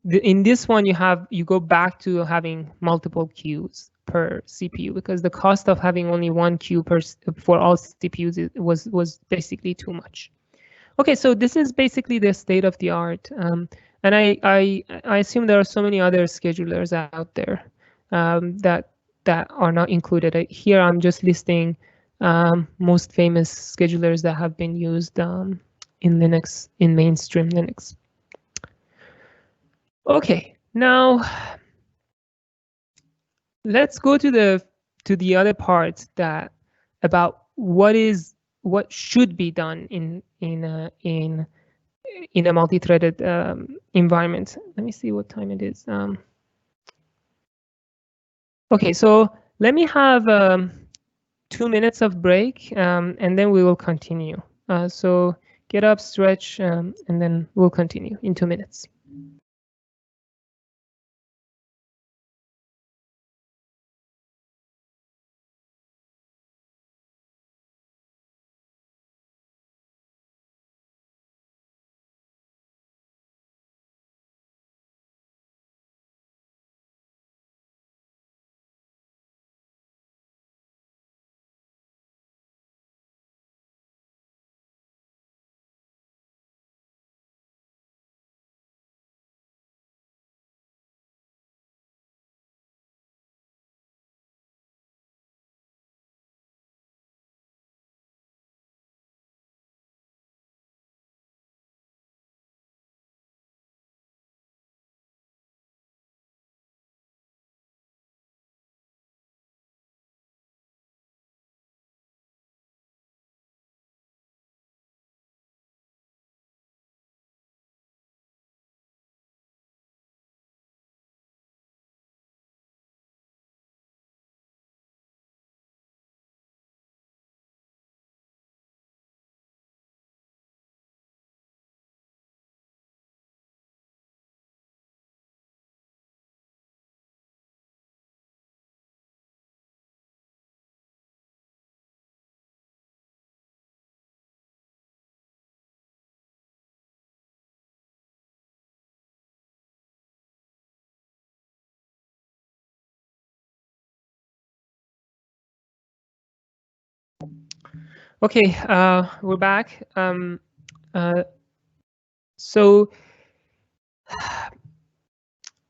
in this one you go back to having multiple queues per CPU, because the cost of having only one queue for all CPUs was basically too much. Okay, so this is basically the state of the art, and I assume there are so many other schedulers out there that that are not included. Here I'm just listing most famous schedulers that have been used in Linux, in mainstream Linux. Okay, now let's go to the other part that about what should be done in a multi-threaded environment. Let me see what time it is. Okay, so let me have 2 minutes of break, and then we will continue. So get up, stretch, and then we'll continue in 2 minutes. Okay, we're back. So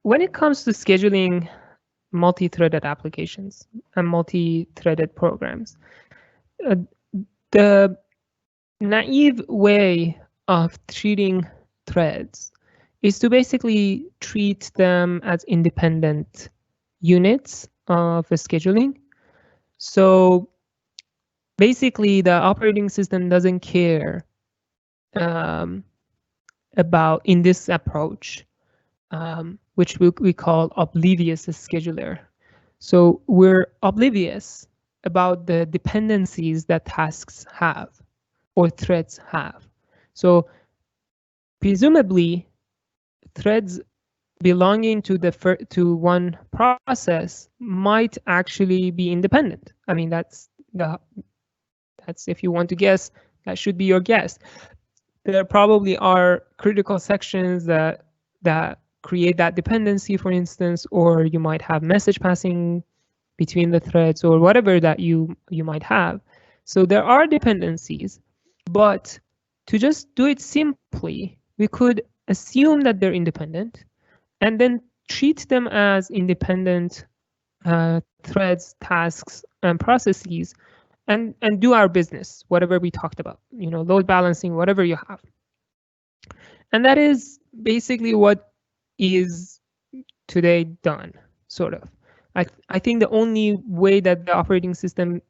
when it comes to scheduling multi-threaded applications and multi-threaded programs, the naive way of treating threads is to basically treat them as independent units of scheduling. So basically, the operating system doesn't care about, in this approach, which we call oblivious scheduler. So we're oblivious about the dependencies that tasks have or threads have. So presumably, threads belonging to one process might actually be independent. I mean, that's if you want to guess, that should be your guess. There probably are critical sections that create that dependency, for instance, or you might have message passing between the threads or whatever that you might have. So there are dependencies, but to just do it simply, we could assume that they're independent and then treat them as independent threads, tasks, and processes, and do our business, whatever we talked about, load balancing, whatever you have. And that is basically what is today done, sort of. I think the only way that the operating system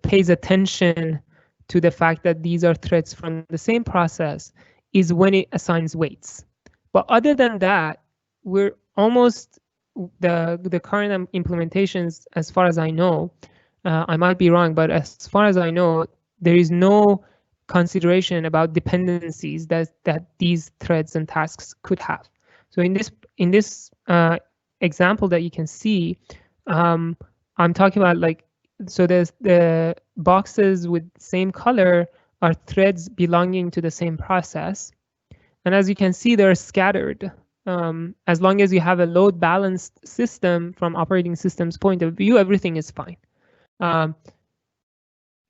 pays attention to the fact that these are threads from the same process is when it assigns weights. But other than that, we're almost the current implementations, as far as I know, I might be wrong, but as far as I know, there is no consideration about dependencies that these threads and tasks could have. So in this example that you can see, I'm talking about so there's the boxes with same color are threads belonging to the same process. And as you can see, they're scattered. As long as you have a load balanced system from operating system's point of view, everything is fine. There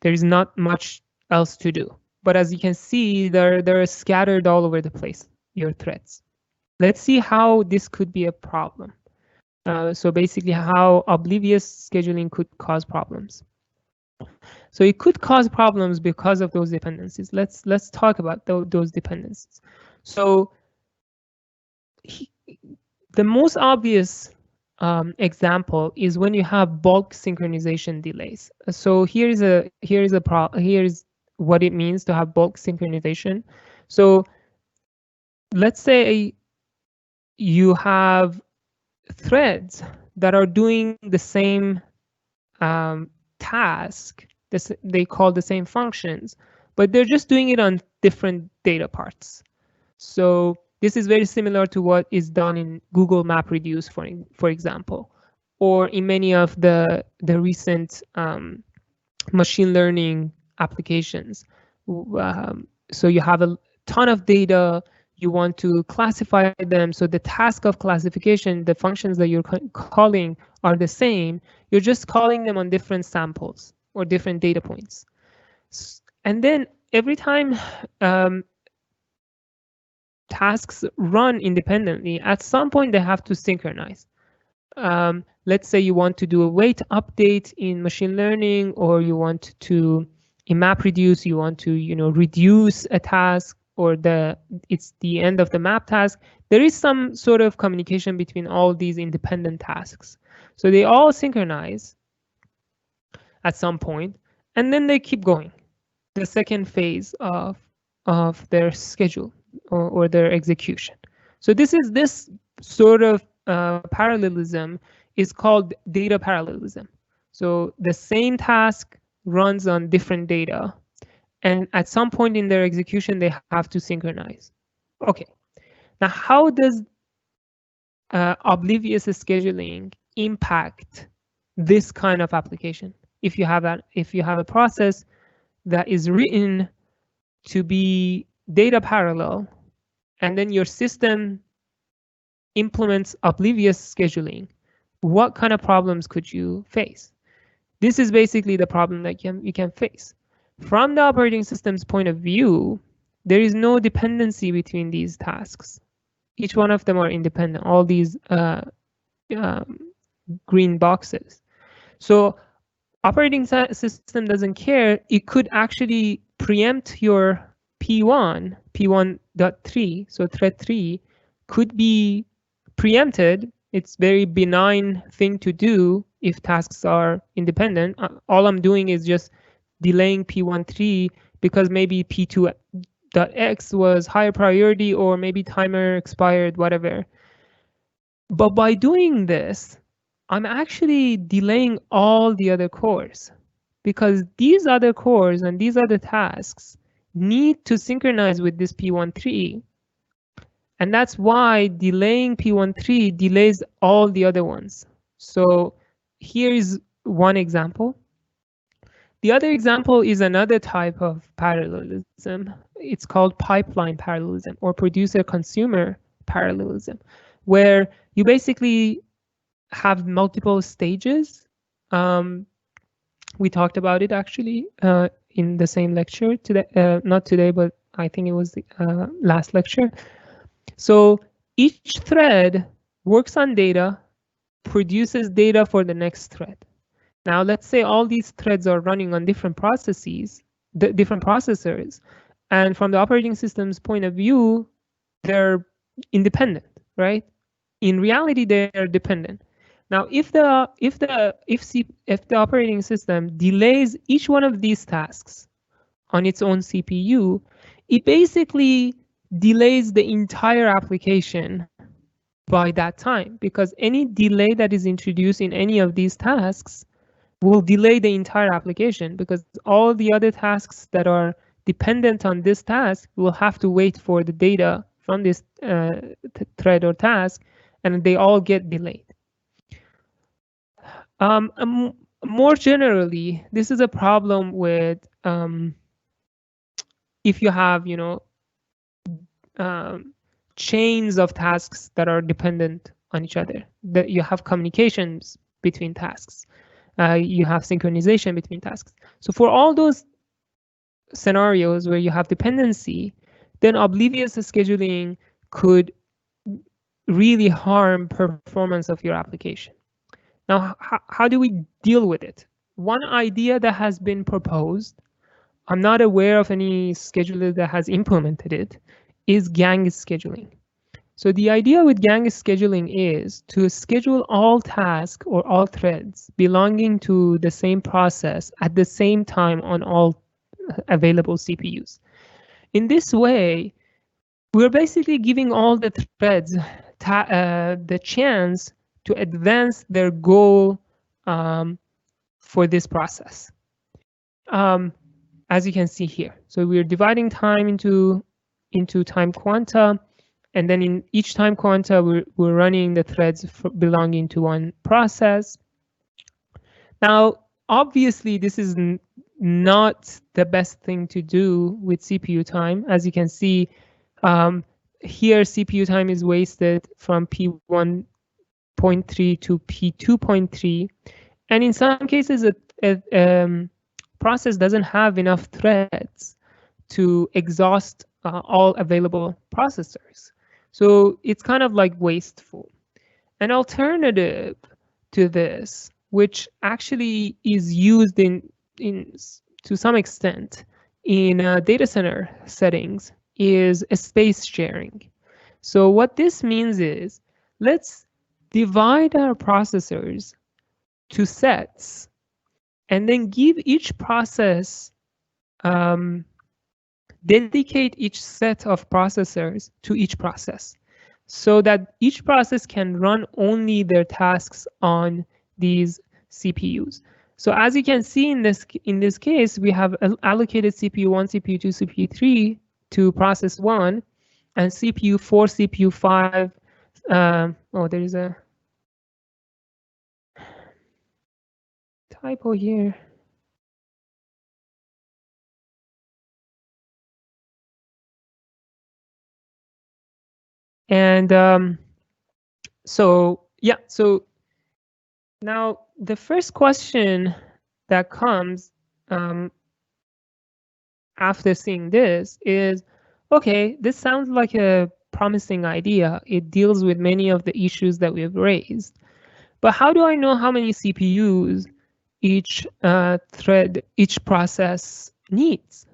is not much else to do. But as you can see, they're scattered all over the place, your threads. Let's see how this could be a problem. So basically how oblivious scheduling could cause problems. So it could cause problems because of those dependencies. Let's talk about those dependencies. So the most obvious example is when you have bulk synchronization delays. So here's what it means to have bulk synchronization. So let's say you have threads that are doing the same task. They call the same functions, but they're just doing it on different data parts. So this is very similar to what is done in Google MapReduce, for example, or in many of the recent machine learning applications. So you have a ton of data, you want to classify them. So the task of classification, the functions that you're calling are the same. You're just calling them on different samples or different data points. And then every time tasks run independently, at some point they have to synchronize. Let's say you want to do a weight update in machine learning, or you want to, in MapReduce, you want to reduce a task, or it's the end of the map task. There is some sort of communication between all these independent tasks. So they all synchronize at some point, and then they keep going. The second phase of their schedule or their execution. So this sort of parallelism is called data parallelism. So the same task runs on different data, and at some point in their execution, they have to synchronize. Okay, now how does oblivious scheduling impact this kind of application? If you have a process that is written to be data parallel, and then your system implements oblivious scheduling, what kind of problems could you face? This is basically the problem that you can face. From the operating system's point of view, there is no dependency between these tasks. Each one of them are independent, all these green boxes. So operating system doesn't care. It could actually preempt your P1, P1.3, so thread 3 could be preempted. It's very benign thing to do if tasks are independent. All I'm doing is just delaying P1.3 because maybe P2.x was higher priority, or maybe timer expired, whatever. But by doing this, I'm actually delaying all the other cores, because these other cores and these other tasks need to synchronize with this P1.3. And that's why delaying P1.3 delays all the other ones. So here is one example. The other example is another type of parallelism. It's called pipeline parallelism, or producer-consumer parallelism, where you basically have multiple stages. We talked about it actually in the same lecture today, not today, but I think it was the last lecture. So each thread works on data, produces data for the next thread. Now let's say all these threads are running on different processes, different processors, and from the operating system's point of view, they're independent, right? In reality, they are dependent. Now, if the operating system delays each one of these tasks on its own CPU, it basically delays the entire application by that time, because any delay that is introduced in any of these tasks will delay the entire application, because all the other tasks that are dependent on this task will have to wait for the data from this thread or task, and they all get delayed. More generally, this is a problem with if you have, chains of tasks that are dependent on each other, that you have communications between tasks, you have synchronization between tasks. So for all those scenarios where you have dependency, then oblivious scheduling could really harm performance of your application. Now, how do we deal with it? One idea that has been proposed, I'm not aware of any scheduler that has implemented it, is gang scheduling. So the idea with gang scheduling is to schedule all tasks or all threads belonging to the same process at the same time on all available CPUs. In this way, we're basically giving all the threads the chance to advance their goal for this process. As you can see here. So we're dividing time into time quanta, and then in each time quanta, we're running the threads belonging to one process. Now, obviously, this is not the best thing to do with CPU time. As you can see, here CPU time is wasted from P1.3 to P2.3, and in some cases, a process doesn't have enough threads to exhaust all available processors. So it's kind of like wasteful. An alternative to this, which actually is used to some extent in data center settings, is a space sharing. So what this means is, let's divide our processors to sets and then give each process, dedicate each set of processors to each process, so that each process can run only their tasks on these CPUs. So as you can see in this case, we have allocated CPU 1, CPU 2, CPU 3 to process 1, and CPU 4, CPU 5. Oh, there is a typo here. And so now the first question that comes after seeing this is, okay, this sounds like a promising idea. It deals with many of the issues that we've raised. But how do I know how many CPUs each thread, each process needs?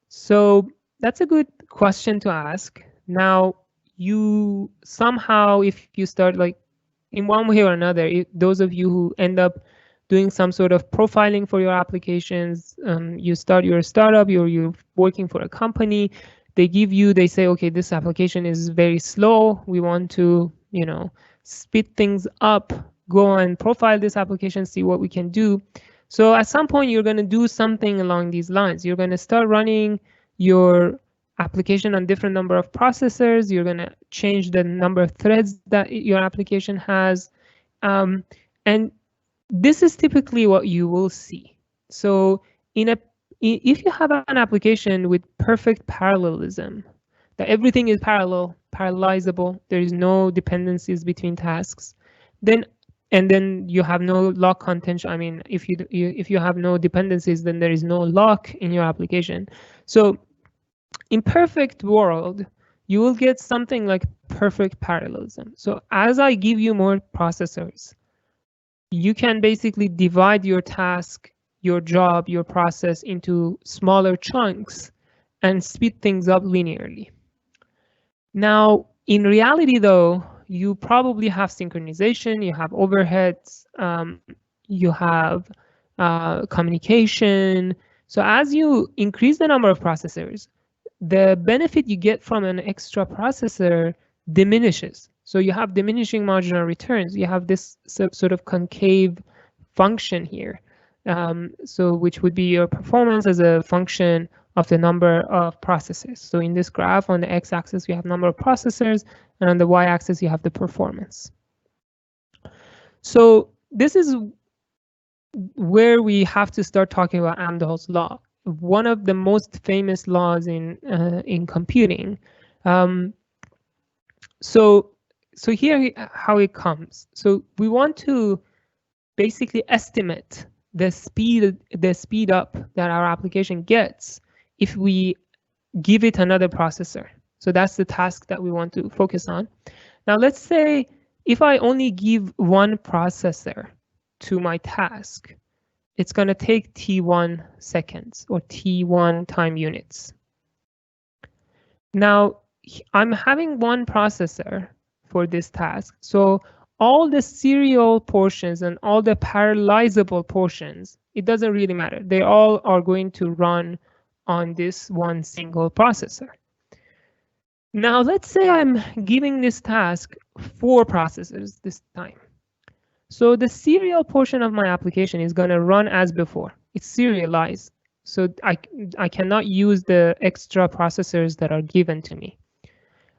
So that's a good question to ask. Now, you somehow, if you start like in one way or another, those of you who end up doing some sort of profiling for your applications, you start your startup, you're working for a company, they say, okay, this application is very slow. We want to, speed things up, go and profile this application, see what we can do. So at some point, you're going to do something along these lines. You're going to start running your application on different number of processors. You're going to change the number of threads that your application has. And this is typically what you will see. So if you have an application with perfect parallelism, that everything is parallelizable, there is no dependencies between tasks, then you have no lock contention. I mean, if you have no dependencies, then there is no lock in your application. So in perfect world, you will get something like perfect parallelism. So as I give you more processors, you can basically divide your task, your job, your process into smaller chunks and speed things up linearly. Now, in reality, though, you probably have synchronization, you have overheads, you have communication. So as you increase the number of processors, the benefit you get from an extra processor diminishes. So you have diminishing marginal returns. You have this sort of concave function here, which would be your performance as a function of the number of processors. So in this graph, on the x-axis, you have number of processors, and on the y-axis, you have the performance. So this is where we have to start talking about Amdahl's law, one of the most famous laws in computing. So here how it comes. So we want to basically estimate the speed up that our application gets if we give it another processor. So that's the task that we want to focus on. Now let's say if I only give one processor to my task, it's going to take T1 seconds or T1 time units. Now I'm having one processor for this task. So all the serial portions and all the parallelizable portions, it doesn't really matter. They all are going to run on this one single processor. Now, let's say I'm giving this task 4 processors this time. So the serial portion of my application is going to run as before. It's serialized. So I cannot use the extra processors that are given to me.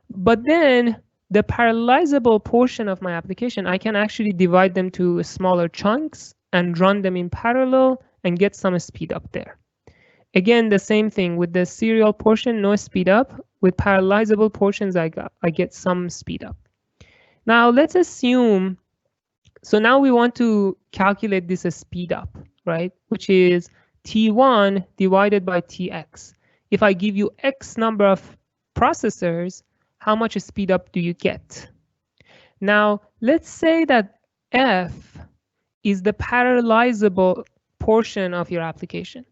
But then the parallelizable portion of my application, I can actually divide them to smaller chunks and run them in parallel and get some speed up there. Again, the same thing with the serial portion, no speed up. With parallelizable portions, I get some speed up. Now let's assume, so now we want to calculate this speed up, right? Which is T1 divided by Tx. If I give you X number of processors, how much speed up do you get? Now, let's say that F is the parallelizable portion of your application.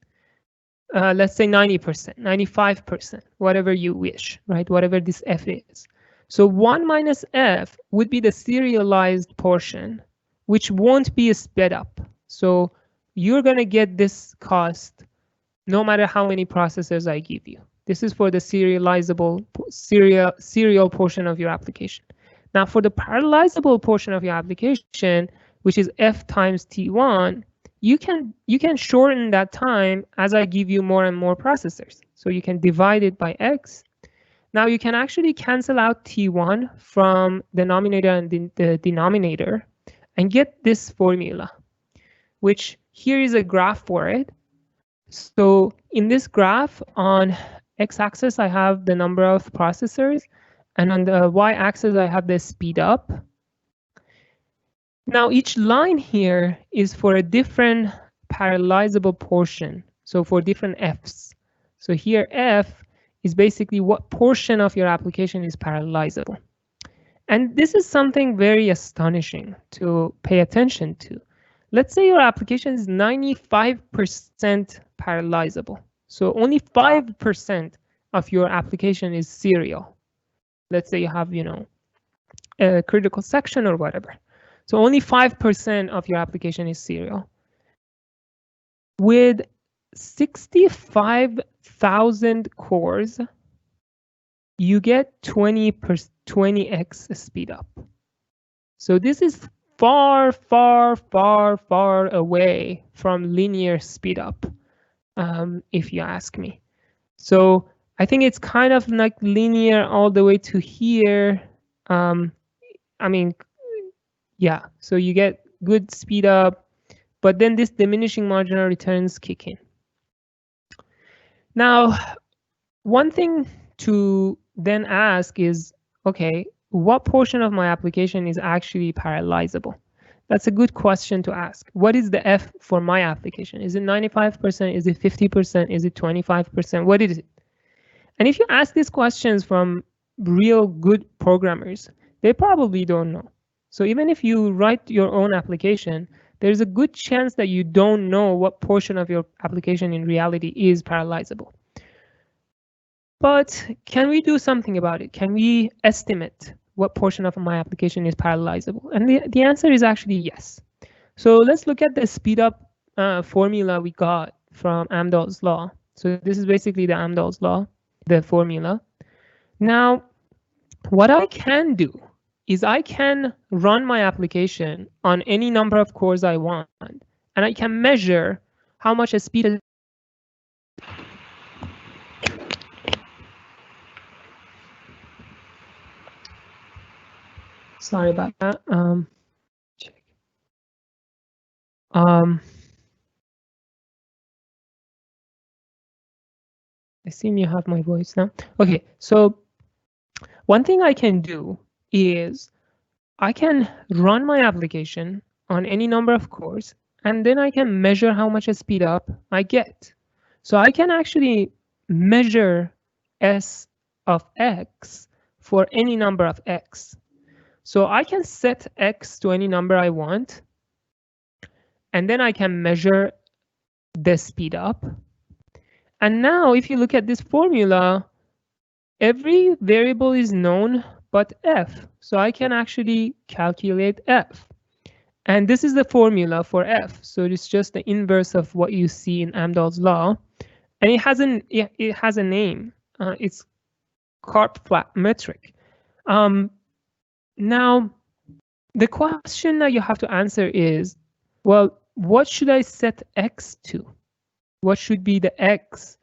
Let's say 90%, 95%, whatever you wish, right? Whatever this F is. So 1 minus F would be the serialized portion, which won't be sped up. So you're going to get this cost no matter how many processors I give you. This is for the serializable serial portion of your application. Now for the parallelizable portion of your application, which is F times T1, you can shorten that time as I give you more and more processors. So you can divide it by X. Now you can actually cancel out T1 from the numerator and the denominator and get this formula, which here is a graph for it. So in this graph on X-axis, I have the number of processors, and on the Y-axis, I have the speed up. Now each line here is for a different parallelizable portion, so for different Fs. So here F is basically what portion of your application is parallelizable. And this is something very astonishing to pay attention to. Let's say your application is 95% parallelizable. So only 5% of your application is serial. Let's say you have, a critical section or whatever. So only 5% of your application is serial. With 65,000 cores, you get 20x speed up. So this is far, far, far, far away from linear speed up, if you ask me. So I think it's kind of like linear all the way to here. Yeah, so you get good speed up, but then this diminishing marginal returns kick in. Now, one thing to then ask is, okay, what portion of my application is actually parallelizable? That's a good question to ask. What is the F for my application? Is it 95%? Is it 50%? Is it 25%? What is it? And if you ask these questions from real good programmers, they probably don't know. So even if you write your own application, there's a good chance that you don't know what portion of your application in reality is parallelizable. But can we do something about it? Can we estimate what portion of my application is parallelizable? And the answer is actually yes. So let's look at the speed up formula we got from Amdahl's law. So this is basically the Amdahl's law, the formula. Now, what I can do is I can run my application on any number of cores I want, and I can measure how much a speed. Sorry about that. Check. I assume you have my voice now. Okay, so one thing I can do is I can run my application on any number of cores, and then I can measure how much speed up I get. So I can actually measure S of x for any number of x. So I can set x to any number I want, and then I can measure the speed up. And now if you look at this formula, every variable is known but f. So I can actually calculate f. And this is the formula for f. So it's just the inverse of what you see in Amdahl's law. And it has a name. It's Karp-Flatt metric. Now, the question that you have to answer is, well, what should I set x to? What should be the x?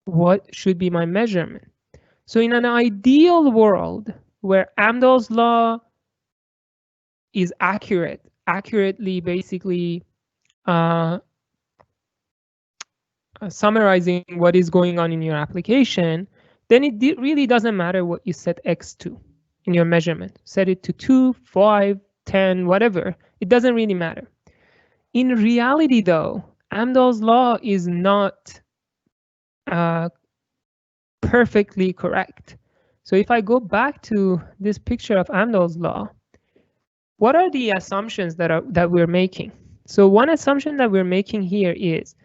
What should be my measurement? So in an ideal world where Amdahl's law is accurately basically summarizing what is going on in your application, then it really doesn't matter what you set x to in your measurement. Set it to 2, 5, 10, whatever. It doesn't really matter. In reality, though, Amdahl's law is not perfectly correct. So if I go back to this picture of Amdahl's law, what are the assumptions that we're making? So one assumption that we're making here is,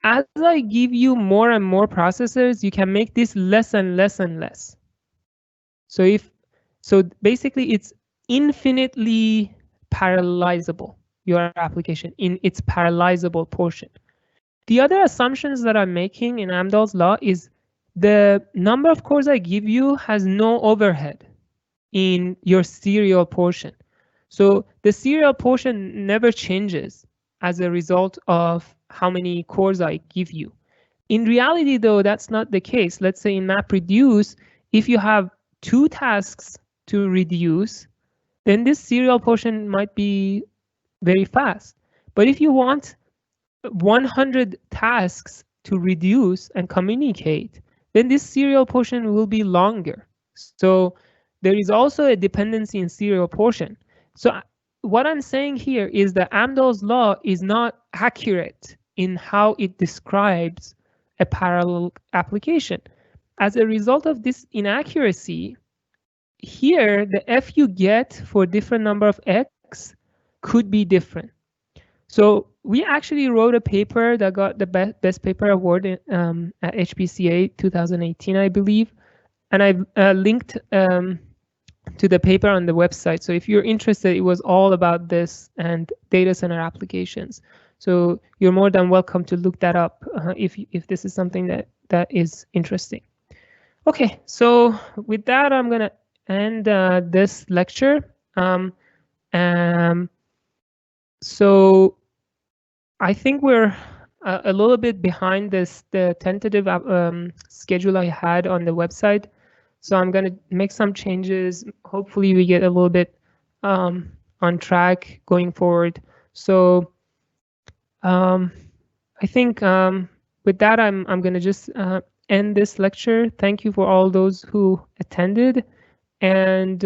as I give you more and more processors, you can make this less and less and less. So basically it's infinitely parallelizable, your application in its parallelizable portion. The other assumptions that I'm making in Amdahl's law is the number of cores I give you has no overhead in your serial portion. So the serial portion never changes as a result of how many cores I give you. In reality, though, that's not the case. Let's say in MapReduce, if you have 2 tasks to reduce, then this serial portion might be very fast. But if you want 100 tasks to reduce and communicate, then this serial portion will be longer. So there is also a dependency in serial portion. So what I'm saying here is that Amdahl's law is not accurate in how it describes a parallel application. As a result of this inaccuracy, here the f you get for different number of x could be different. So we actually wrote a paper that got the best paper award at HPCA 2018, I believe, and I've linked to the paper on the website. So if you're interested, it was all about this and data center applications. So you're more than welcome to look that up if this is something that is interesting. Okay, so with that, I'm gonna end this lecture. So I think we're a little bit behind the tentative schedule I had on the website. So I'm going to make some changes. Hopefully we get a little bit on track going forward. So I think with that, I'm going to just end this lecture. Thank you for all those who attended, and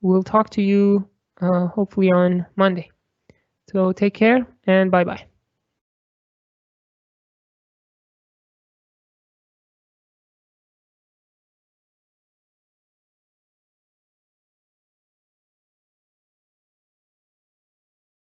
we'll talk to you hopefully on Monday. So take care and bye-bye.